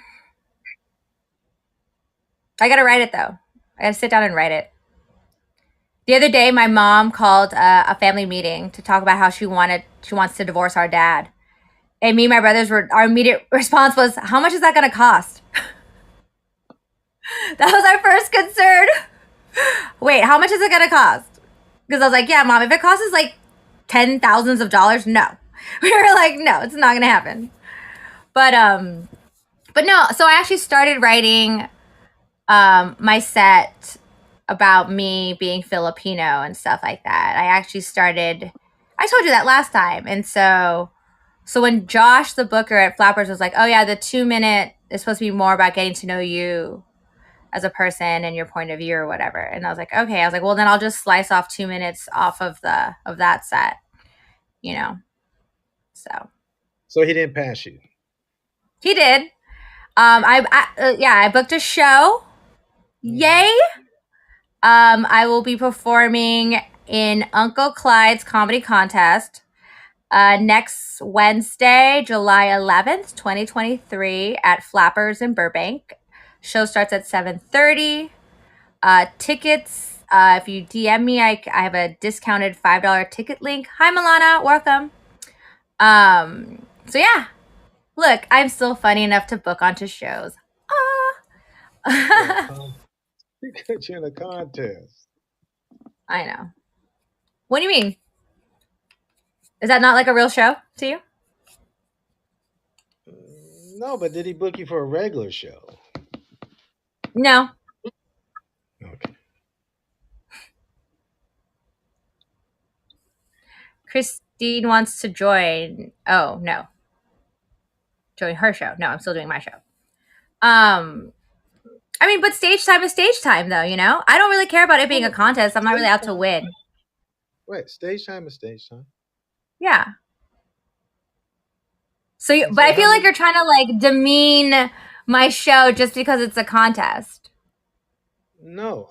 I gotta write it though. I gotta sit down and write it. The other day, my mom called a family meeting to talk about how she wants to divorce our dad. And me and my brothers our immediate response was, how much is that gonna cost? That was our first concern. Wait, how much is it gonna cost? Because I was like, yeah, mom, if it costs us like ten thousands of dollars. No, we were like, no, it's not gonna happen. But but no. So I actually started writing my set about me being Filipino and stuff like that. I actually started. I told you that last time, and so when Josh, the booker at Flappers, was like, "Oh yeah, the 2 minute is supposed to be more about getting to know you as a person and your point of view or whatever," and I was like, "Okay." I was like, "Well, then I'll just slice off 2 minutes off of that set, you know." So So he didn't pass you. he did. I booked a show. Hmm. Yay! I will be performing in Uncle Clyde's comedy contest next Wednesday, July 11th, 2023 at Flappers in Burbank. Show starts at 7:30. Tickets, if you DM me, I have a discounted $5 ticket link. Hi, Milana. Welcome. So yeah, look, I'm still funny enough to book onto shows. For a Ah. he got you in a contest. I know. What do you mean? Is that not like a real show to you? No, but did he book you for a regular show? No. Okay. Christine wants to join. Oh, no. Join her show. No, I'm still doing my show. Um, I mean, but stage time is stage time, though, you know? I don't really care about it being a Oh, contest. I'm not really stage out to time. win. Wait, stage time is stage time. Yeah. So, And but so I how feel like many? you're trying to like demean my show just because it's a contest. No,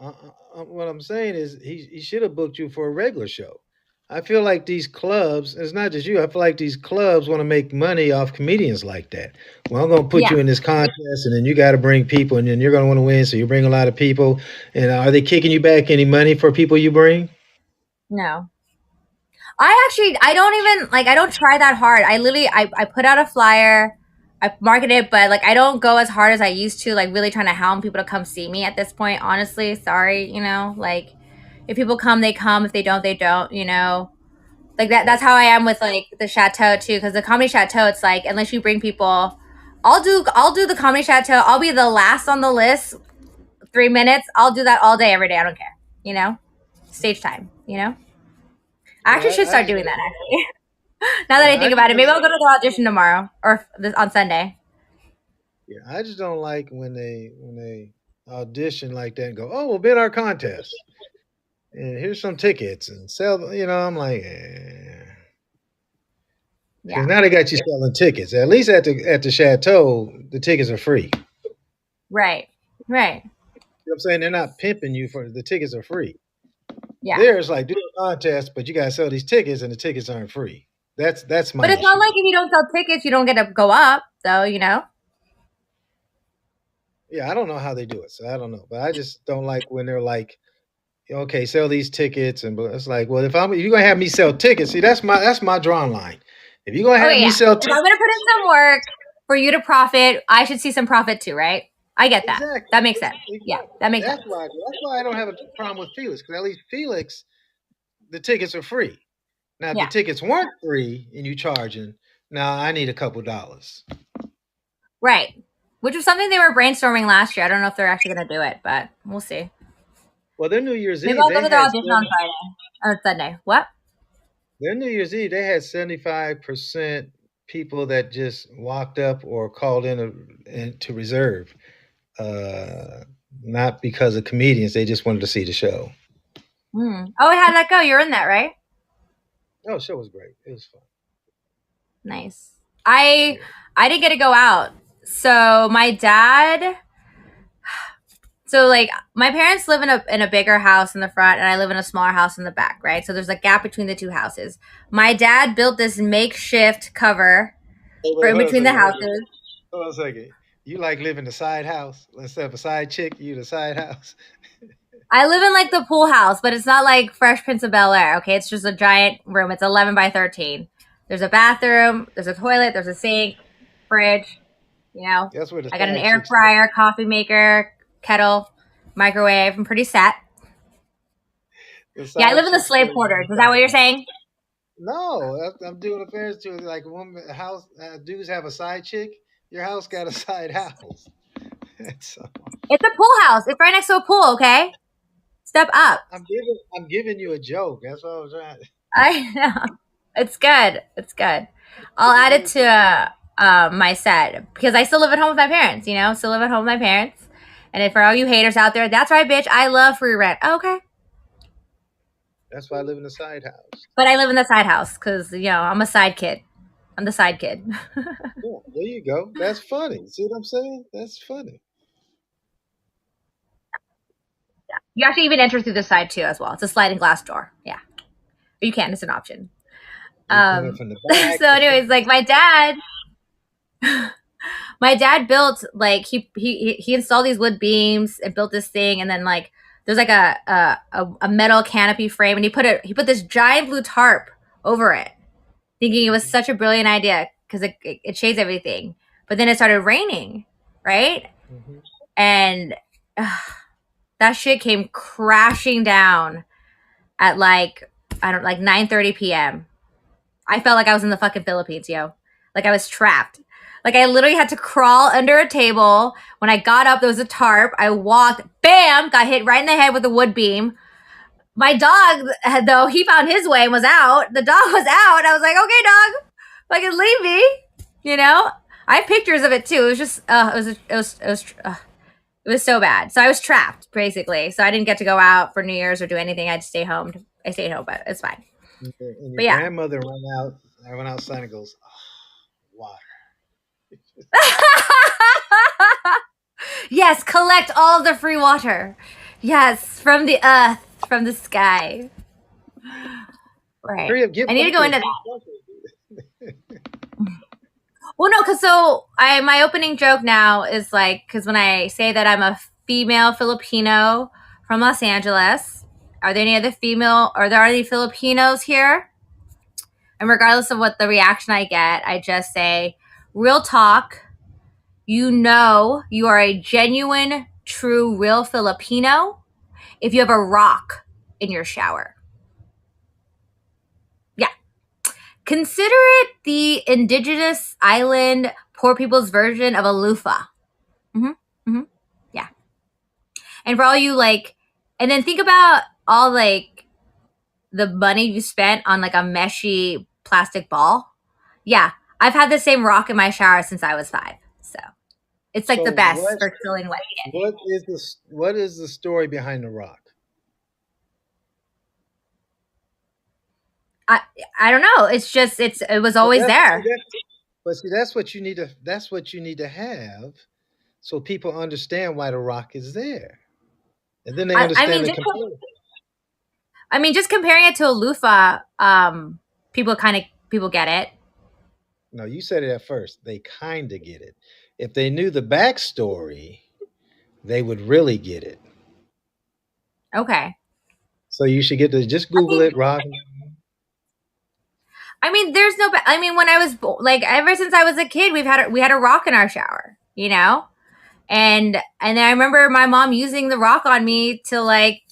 what I'm saying is he should have booked you for a regular show. I feel like these clubs, it's not just you, I feel like these clubs want to make money off comedians like that. Well, I'm going to put Yeah. you in this contest and then you got to bring people and then you're going to want to win. So you bring a lot of people. And are they kicking you back any money for people you bring? No. I don't even like I don't try that hard. I put out a flyer, I market it, but like I don't go as hard as I used to, like really trying to hound people to come see me at this point, honestly. Sorry, like if people come, they come. If they don't, they don't, Like that's Right. how I am with like the chateau too, because the comedy chateau, it's like unless you bring people, I'll do the comedy chateau. I'll be the last on the list, 3 minutes. I'll do that all day, every day. I don't care. Stage time. I actually Yeah, should I start just doing don't, that actually. Now that I yeah, I think just about it, maybe don't, I'll go to the audition tomorrow or on Sunday. yeah, I just don't like when they audition like that and go, oh, we'll bid our contest and here's some tickets and sell. I'm like, because Yeah. now they got you selling tickets. At least at the chateau, the tickets are free. Right. Right. You know what I'm saying? They're not pimping you for the tickets are free. Yeah. There's like do a contest, but you gotta sell these tickets and the tickets aren't free. That's my But it's not issue. like if you don't sell tickets, you don't get to go up, though. Yeah, I don't know how they do it, so I don't know. But I just don't like when they're like, okay, sell these tickets, and it's like, well, if you're gonna have me sell tickets, see, that's my drawn line. If you're gonna Oh have me yeah. sell If I'm tickets, gonna put in some work for you to profit, I should see some profit too, right? I get that. exactly, That makes sense. Yeah, exactly. that makes That's sense. why I don't have a problem with Felix because at least Felix, the tickets are free. Now, if the Yeah. tickets weren't free and you charging, now I need a couple dollars. Right. Which was something they were brainstorming last year. I don't know if they're actually gonna do it, but we'll see. Well, their New Year's Maybe Eve I'll go they to their had audition on Friday or Sunday. What? their New Year's Eve they had 75% people that just walked up or called in to reserve, uh, not because of comedians. They just wanted to see the show. Oh, how did that go? You're in that, right? Oh, the show was great. It was fun. Nice. I Yeah. I didn't get to go out. So my dad so like my parents live in a bigger house in the front and I live in a smaller house in the back, right? So there's a gap between the two houses. My dad built this makeshift cover Wait, for wait, in hold on a between the second. houses. Hold on a second. You like live in the side house instead of a side chick? You the side house? I live in like the pool house, but it's not like Fresh Prince of Bel Air, okay? It's just a giant room. It's 11 by 13. There's a bathroom, there's a toilet, there's a sink, fridge, you know. That's where the I got an side air chicks stay. fryer, coffee maker, kettle, microwave. I'm pretty set. The Yeah, I live side in the chicks slave stay in quarters. the Is that what side you're house. saying? No, I'm doing affairs to like one house. Dudes have a side chick. Your house got a side house. So It's a pool house. It's right next to a pool. Okay, step up. I'm giving you a joke. That's what I was trying. I know. It's good. It's good. I'll add it To, to my set because I still live at home with my parents. Still live at home with my parents. And if for all you haters out there, that's right, bitch. I love free rent. Okay, that's why I live in a side house. but I live in the side house because I'm a side kid. I'm the side kid. Yeah, there you go. That's funny. See what I'm saying? That's funny. You actually even enter through the side too as well. It's a sliding glass door. Yeah, you can. It's an option. You come in from the back, So, the front. anyways, like my dad built like he installed these wood beams and built this thing, and then like there's like a metal canopy frame, and he put this giant blue tarp over it, thinking it was Mhm, such a brilliant idea because it shades everything. But then it started raining, right? mhm. And that shit came crashing down at like I don't like 9:30 p.m. I felt like I was in the fucking Philippines, yo. Like I was trapped. Like I literally had to crawl under a table. When I got up, there was a tarp. I walked, bam, got hit right in the head with a wood beam. My dog, though, he found his way and was out. The dog was out. I was like, okay, dog, fucking leave me. You know, I have pictures of it too. It was just, it was so bad. So I was trapped basically. So I didn't get to go out for New Year's or do anything. I had to stay home. I stayed home, but it's fine. And your But yeah, grandmother ran out. I went outside and goes, oh, water. yes, collect all the free water. Yes, from the earth, from the sky. Right. Hurry up, get I need to go buckets. into Get that. buckets. Well, no, because so my opening joke now is like because when I say that I'm a female Filipino from Los Angeles, are there any other female? Are there any Filipinos here? And regardless of what the reaction I get, I just say, real talk. You are a genuine, true, real Filipino if you have a rock in your shower. Yeah. Consider it the indigenous island poor people's version of a loofah. Mm-hmm. Mm-hmm. Yeah. And for all you like, and then think about all like the money you spent on like a meshy plastic ball. Yeah. I've had the same rock in my shower since I was 5. So it's like So the best for feeling wet. what is the story behind the rock? I, I don't know. It's just, it was But always that's see, there. that's what you need to have so people understand why the rock is there. And then they I, I understand mean, the just, components. I mean, just comparing it to a loofah, people get it. No, you said it at first. They kind of get it. If they knew the backstory, they would really get it. Okay. So you should get to just I Google mean, it, rock. there's no. I mean, when I was like, ever since I was a kid, we had a rock in our shower, and then I remember my mom using the rock on me to like,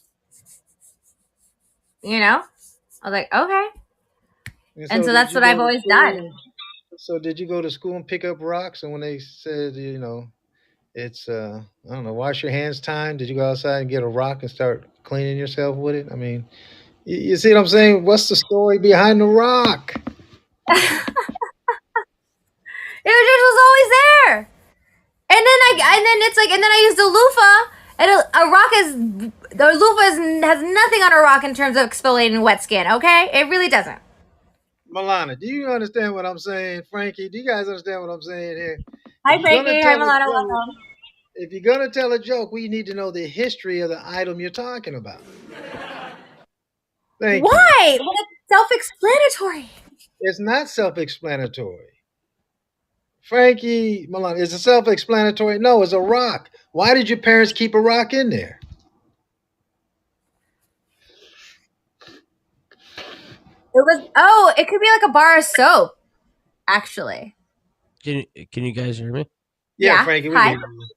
you know, I was like, okay, And and so so did that's you what go I've to always done. school? So did you go to school and pick up rocks? And when they said, it's I don't know, wash your hands time, did you go outside and get a rock and start cleaning yourself with it? I mean, you see what I'm saying? What's the story behind the rock? It just was always there, and then it's like, and then I used a loofah. And a rock is the loofah has nothing on a rock in terms of exfoliating wet skin. Okay, it really doesn't. Milana, do you understand what I'm saying? Frankie, do you guys understand what I'm saying here? If Hi, you're gonna Frankie. Hi, tell a Milana. joke, Welcome. if you're gonna tell a joke, we need to know the history of the item you're talking about. Thank you. Why? Well, it's self-explanatory. It's not self-explanatory. Frankie, Milana, is it self-explanatory? No, it's a rock. Why did your parents keep a rock in there? It was. Oh, it could be like a bar of soap. Actually. Can you guys hear me? Yeah, Yeah. Frankie, we Hi. can hear you.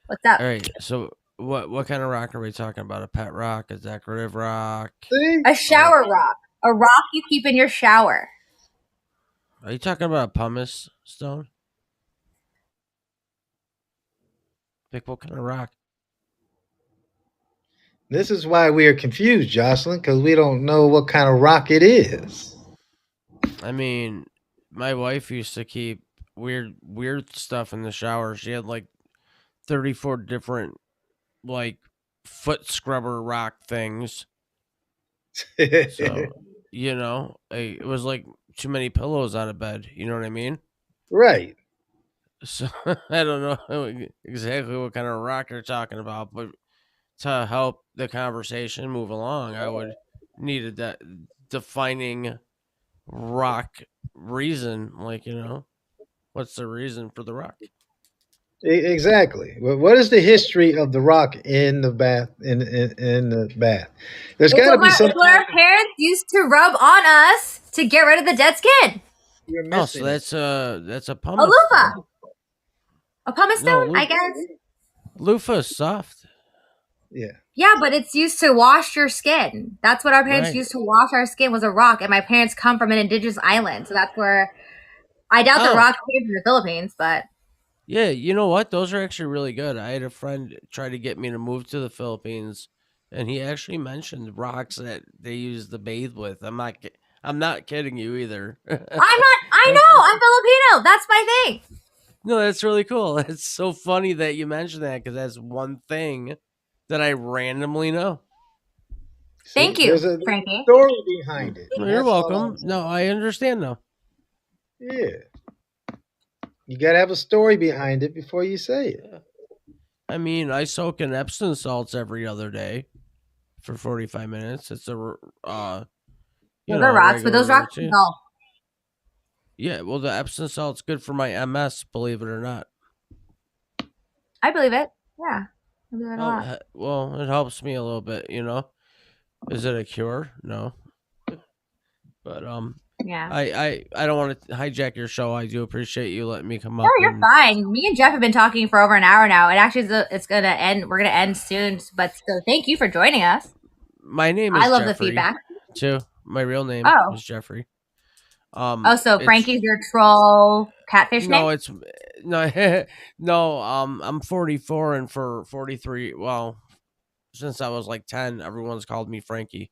What's up? All right. So what kind of rock are we talking about? A pet rock, a decorative rock, See? A or shower rock. A rock you keep in your shower. Are you talking about a pumice stone? Like what kind of rock? This is why we are confused, Jocelyn, because we don't know what kind of rock it is. I mean, my wife used to keep weird stuff in the shower. She had like 34 different like foot scrubber rock things. So, it was like too many pillows on a bed. You know what I mean? Right. So I don't know exactly what kind of rock you're talking about, but to help the conversation move along, I would need a defining rock reason. Like, what's the reason for the rock? Exactly. What is the history of the rock in the bath? In the bath, there's got to be some It's what our type of. parents used to rub on us to get rid of the dead skin. You're Oh, so missing it. that's a A pumice loofah. stone. A pumice No, stone, I guess. loofah is soft, Yeah. Yeah, but it's used to wash your skin. That's what our parents right? used to wash our skin was a rock. And my parents come from an indigenous island. So that's where I doubt the Oh, rock came from the Philippines, but yeah. You know what? Those are actually really good. I had a friend try to get me to move to the Philippines, and he actually mentioned rocks that they use to bathe with. I'm not kidding you either. I know, I'm Filipino. That's my thing. No, that's really cool. It's so funny that you mentioned that because that's one thing that I randomly know. Thank See, you, there's a Frankie. story behind it. Well, you're That's all I'm welcome. saying. No, I understand now. Yeah. You got to have a story behind it before you say it. Yeah. I mean, I soak in Epsom salts every other day for 45 minutes. It's Those are a rocks, but regular those rocks routine. dissolve. Yeah, well, the Epsom salt's good for my MS, believe it or not. I believe it. Yeah. I believe it a lot. Well, it helps me a little bit, Is it a cure? No. But Yeah. I don't want to hijack your show. I do appreciate you letting me come No, up you're and fine. Me and Jeff have been talking for over an hour now. It actually it's gonna end. We're gonna end soon, but still, thank you for joining us. my name I is love the Jeffrey feedback. too. My real name Oh, is Jeffrey. so It's Frankie's your troll catfish name? no, it's no, no. I'm 44, and for 43, well, since I was like 10, everyone's called me Frankie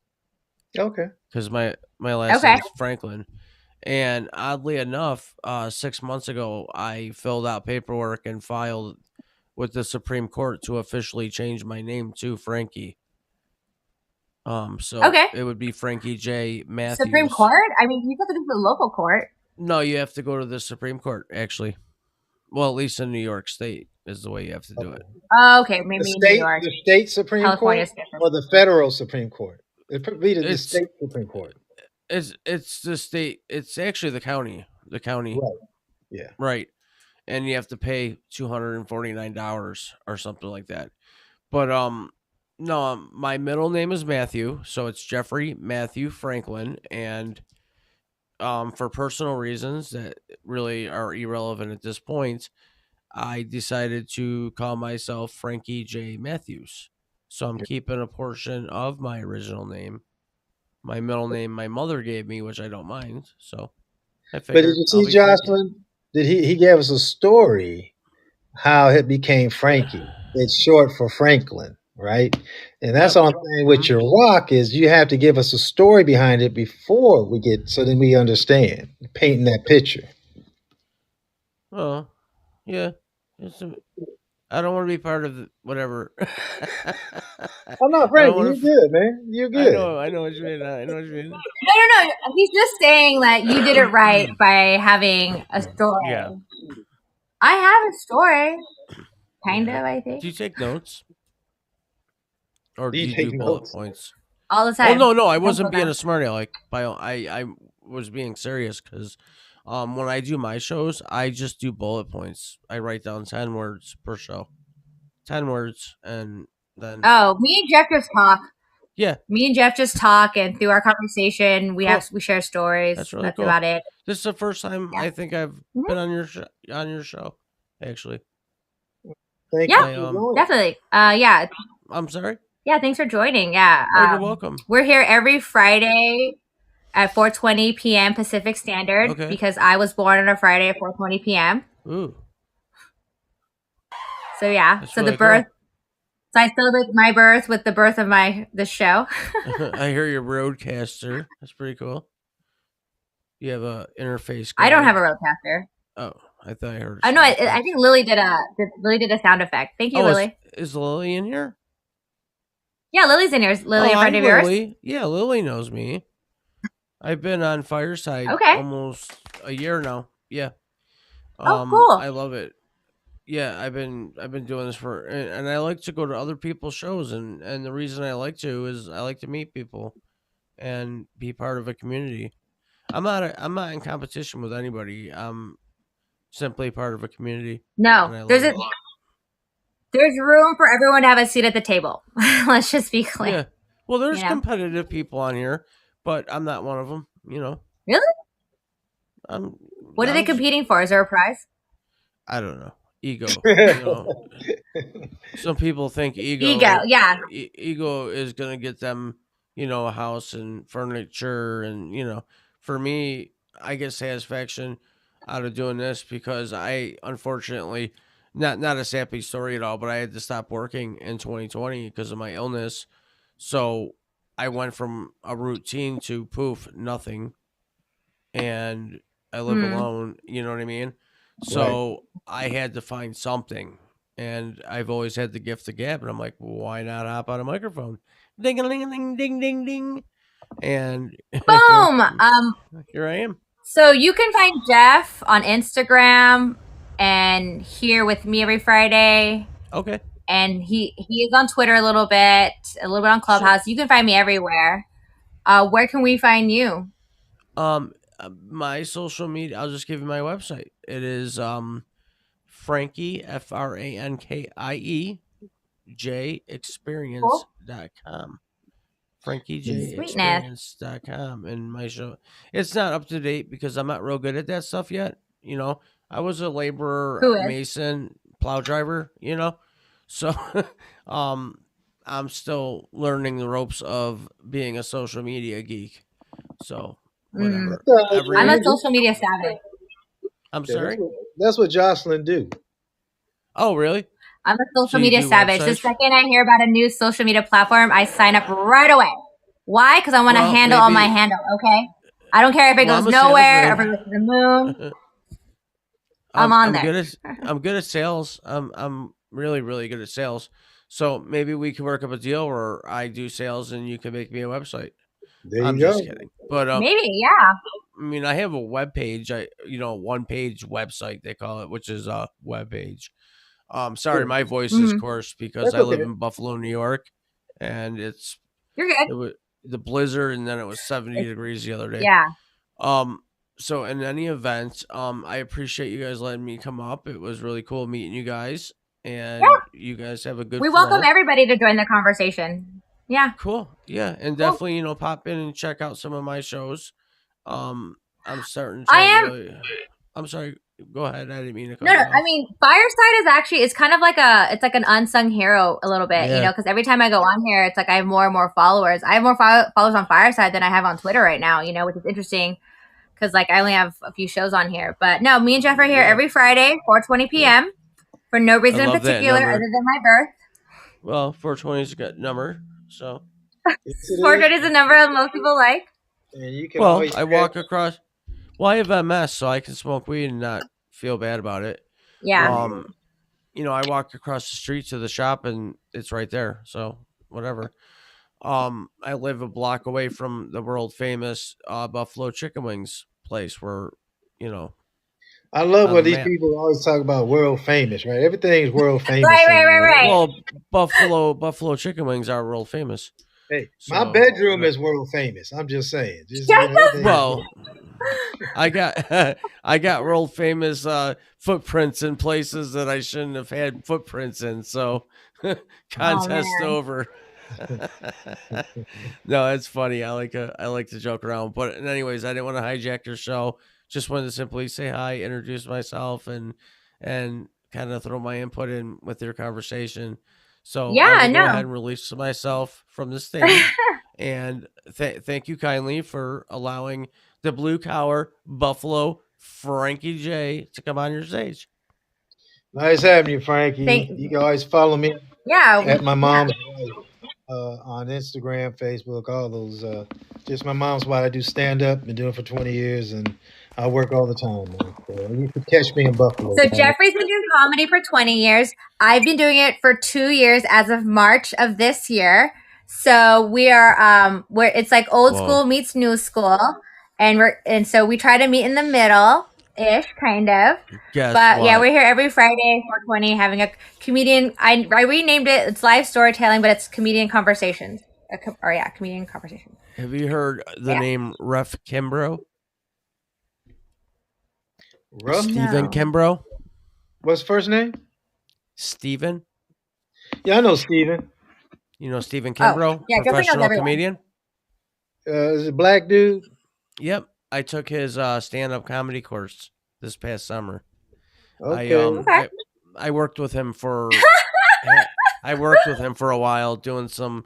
Okay. because my last Okay. name's Franklin. And oddly enough, 6 months ago, I filled out paperwork and filed with the Supreme Court to officially change my name to Frankie. So Okay. it would be Frankie J. Supreme Matthews. Court? I mean, you have to go to the local court. No, you have to go to the Supreme Court, actually. Well, at least in New York State is the way you have to do Okay. it. Oh, okay, maybe in New York. The state Supreme Court California's different. or the federal Supreme Court? It would be the It's state Supreme Court. it's the state. It's actually the county. The county, Right. Yeah. right? And you have to pay $249 or something like that. But no, my middle name is Matthew, so it's Jeffrey Matthew Franklin, and for personal reasons that really are irrelevant at this point, I decided to call myself Frankie J. Matthews. So I'm keeping a portion of my original name. My middle name my mother gave me, which I don't mind. So I But did figured you I'll see be Frankie. Jocelyn? Did he gave us a story how it became Frankie? It's short for Franklin, right? And that's Yep. all I'm saying with your rock is you have to give us a story behind it before we get so then we understand painting that picture. Oh, yeah. I don't want to be part of whatever. Oh no, I don't Frankie, you're want to. good, man. You're good. I know what you mean. I know what you mean. No. He's just saying that you did it right by having a Yeah. story. I have a story. Kind Yeah. of, I think. Do you take notes, or Do do you you take do bullet notes? points? All the Oh time. no, I Don't wasn't go being down. a smart aleck. I was being serious because, when I do my shows, I just do bullet points. I write down 10 words per show, 10 words, and then Oh, me and Jeff just talk. yeah, Me and Jeff just talk, and through our conversation, cool. we share stories. That's really That's cool. about it. This is the first time Yeah. I think I've Mhm. been on your show. Actually, Thank Yeah, you for joining. definitely. Yeah. I'm sorry. Yeah, thanks for joining. Yeah. Oh, you're welcome. We're here every Friday. at 4:20 p.m. Pacific Standard Okay. because I was born on a Friday at 4:20 p.m. Ooh, So yeah, that's so the really birth. cool. So I celebrate my birth with the birth of the show. I hear you're roadcaster. That's pretty cool. You have a interface I don't have guy. a roadcaster. Oh, I thought I heard a Oh no, sound I effect. think Lily did a sound effect. Thank you, Oh, Lily. is Lily in here? Yeah, Lily's in here. Is Lily Oh, a hi, friend of yours? Lily. Yeah, Lily knows me. I've been on Fireside Okay. almost a year now. Yeah. Oh, cool. I love it. Yeah, I've been doing this for, and I like to go to other people's shows, and the reason I like to is I like to meet people and be part of a community. I'm not in competition with anybody. I'm simply part of a community, No, and I love it. there's room for everyone to have a seat at the table. Let's just be clear. Yeah. Well, You there's know, competitive people on here, but I'm not one of them. really? I'm What are they I'm just, competing for? Is there a prize? I don't know. Ego. Yeah. Some people think Ego. Yeah. ego is gonna get them, a house and furniture, and for me, I get satisfaction out of doing this because I unfortunately, not a sappy story at all, but I had to stop working in 2020 because of my illness. So I went from a routine to poof, nothing, and I live Hmm. alone, you know what I mean? Right. So I had to find something. And I've always had the gift of gab, and I'm like, well, why not hop on a microphone? Ding a ling a ling ding ding ding. And here Boom. here I am. So you can find Jeff on Instagram and here with me every Friday. Okay. And he is on Twitter a little bit on So Clubhouse. You can find me everywhere. Where can we find you? my social media, I'll just give you my website. It is Frankie Frankie Cool. jexperience.com. Sweetness. FrankieJExperience.com, and my show, it's not up to date because I'm not real good at that stuff yet. I was a laborer, Who is? mason, plow driver, so um I'm still learning the ropes of being a social media geek. So Mm. whatever. I'm a Every social media savage. I'm Yeah, sorry. that's what Jocelyn do. Oh, really? I'm a So social you media do savage. The websites? second I hear about a new social media platform, I sign up right away. Why? Because I want to Well, handle on my maybe. handle, okay? I don't care if it Well, goes I'm a nowhere or if salesman. it goes to the moon. I'm I'm on I'm there. good at I'm good at sales. I'm really really good at sales. So maybe we can work up a deal where I do sales and you can make me a website. There I'm you just go. kidding. But Maybe, yeah. I mean, I have a web page. One page website they call it, which is a web page. Sorry, my voice is Mm-hmm. coarse because That's I live okay. in Buffalo, New York, and You're good. it was the blizzard, and then it was 70 It's, degrees the other day. yeah. Um, so in any event, I appreciate you guys letting me come up. It was really cool meeting you guys, Yeah. and you guys have a good We welcome flow. everybody to join the conversation. Yeah. Cool, yeah, and Cool. definitely pop in and check out some of my shows. I'm starting I to am. really. I'm sorry. Go ahead. I didn't mean to cut No, you no. I off. mean, Fireside is actually it's kind of like it's like an unsung hero a little bit, Yeah. because every time I go on here, it's like I have more and more followers. I have more followers on Fireside than I have on Twitter right now, which is interesting because like I only have a few shows on here. But no, me and Jeff are here Yeah. every Friday, 4:20 Yeah. p.m. for no I reason in love that particular other number. than my birth. Well, 420 is a good number. So, Yes, it is. 4:20 is a number that most people like. And you can well, always I tell. walk across. Well, I have MS, so I can smoke weed and not feel bad about it. Yeah. Yeah. I walk across the street to the shop and it's right there. So whatever. I live a block away from the world famous Buffalo Chicken Wings place where, you know, I love on what the these map. people always talk about world famous, right? Everything's world famous. Right. Well, Buffalo Chicken Wings are world famous. Hey, my So, bedroom is world famous. I'm just saying. Everything is well, I got I got world famous footprints in places that I shouldn't have had footprints in. So Oh contest man. over. No, it's funny. I like to joke around. But anyways, I didn't want to hijack your show. Just wanted to simply say hi, introduce myself, and kind of throw my input in with your conversation. So I Yeah. will go ahead No. and release myself from the stage. And thank you kindly for allowing the blue collar Buffalo Frankie J to come on your stage. Nice having you, Frankie. Thank You can always follow me yeah. at my mom's on Instagram, Facebook, all those. Just my mom's wife. I do stand up. Been doing it for 20 years, and I work all the time, man. So you can catch me in Buffalo, So guys. Jeffrey's been doing comedy for 20 years. I've been doing it for 2 years as of March of this year. So we are where it's like old Whoa. school meets new school, and so we try to meet in the middle ish kind of. Guess But what? yeah, we're here every Friday 420 having a comedian. I renamed it. It's live storytelling, but it's comedian conversations. Comedian conversations. Have you heard the Yeah. name Ref Kimbrough? Ruff? Stephen No. Kimbrough? What's his first name? Steven? Yeah, I know Steven. You know Stephen Oh, Kimbrough? yeah, Jeffrey knows Professional everyone. comedian? Is it a black dude? Yep. I took his stand-up comedy course this past summer. Okay. Okay. I worked with him for I worked with him for a while doing some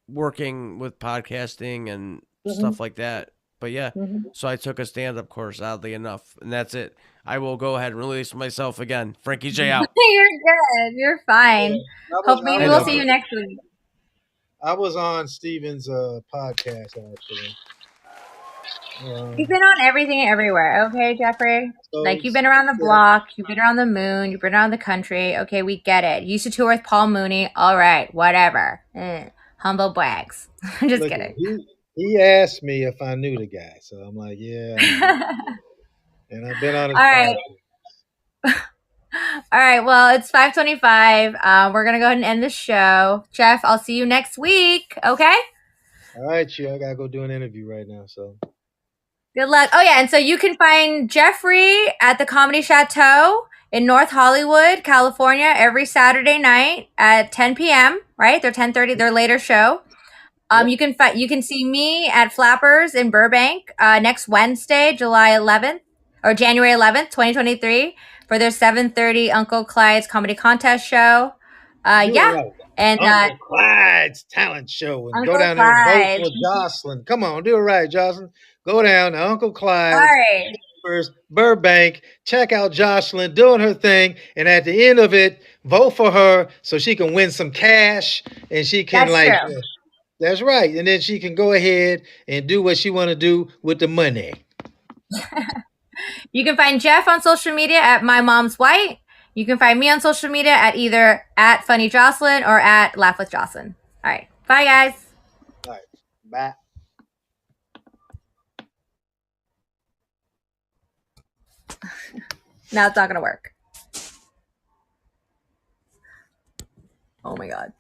working with podcasting and stuff like that. But yeah, so I took a stand-up course, oddly enough, and that's it. I will go ahead and release myself again. Frankie J out. You're good. You're fine. Hope maybe I we'll know, see you but- next week. I was on Steven's podcast actually. You've been on everything and everywhere, okay, Jeffrey? So Like, you've been around the block, you've been around the moon, you've been around the country. Okay, we get it. You used to tour with Paul Mooney. All right, whatever. Humble brags. Just look, kidding. he asked me if I knew the guy, so I'm like, yeah. And I've been on his All right. All right, well, it's 5:25. We're going to go ahead and end the show. Jeff, I'll see you next week, okay? All right, I gotta go do an interview right now, so. Good luck. Oh, yeah, and so you can find Jeffrey at the Comedy Chateau in North Hollywood, California, every Saturday night at 10 p.m., right? Their 10:30, their later show. You can see me at Flappers in Burbank next Wednesday, July 11th or January 11th, 2023 for their 7:30 Uncle Clyde's Comedy Contest show. Yeah. Right. And Uncle Clyde's talent show, and Uncle go down there Clyde. and vote for Jocelyn. Come on, do it right, Jocelyn. Go down to Uncle Clyde's, Sorry. First Burbank. Check out Jocelyn doing her thing, and at the end of it, vote for her so she can win some cash, and she can That's true. That's right, and then she can go ahead and do what she want to do with the money. You can find Jeff on social media at My Mom's White. You can find me on social media at either at Funny Jocelyn or at Laugh with Jocelyn. All right. Bye, guys. All right, bye. Now it's not going to work. Oh, my God.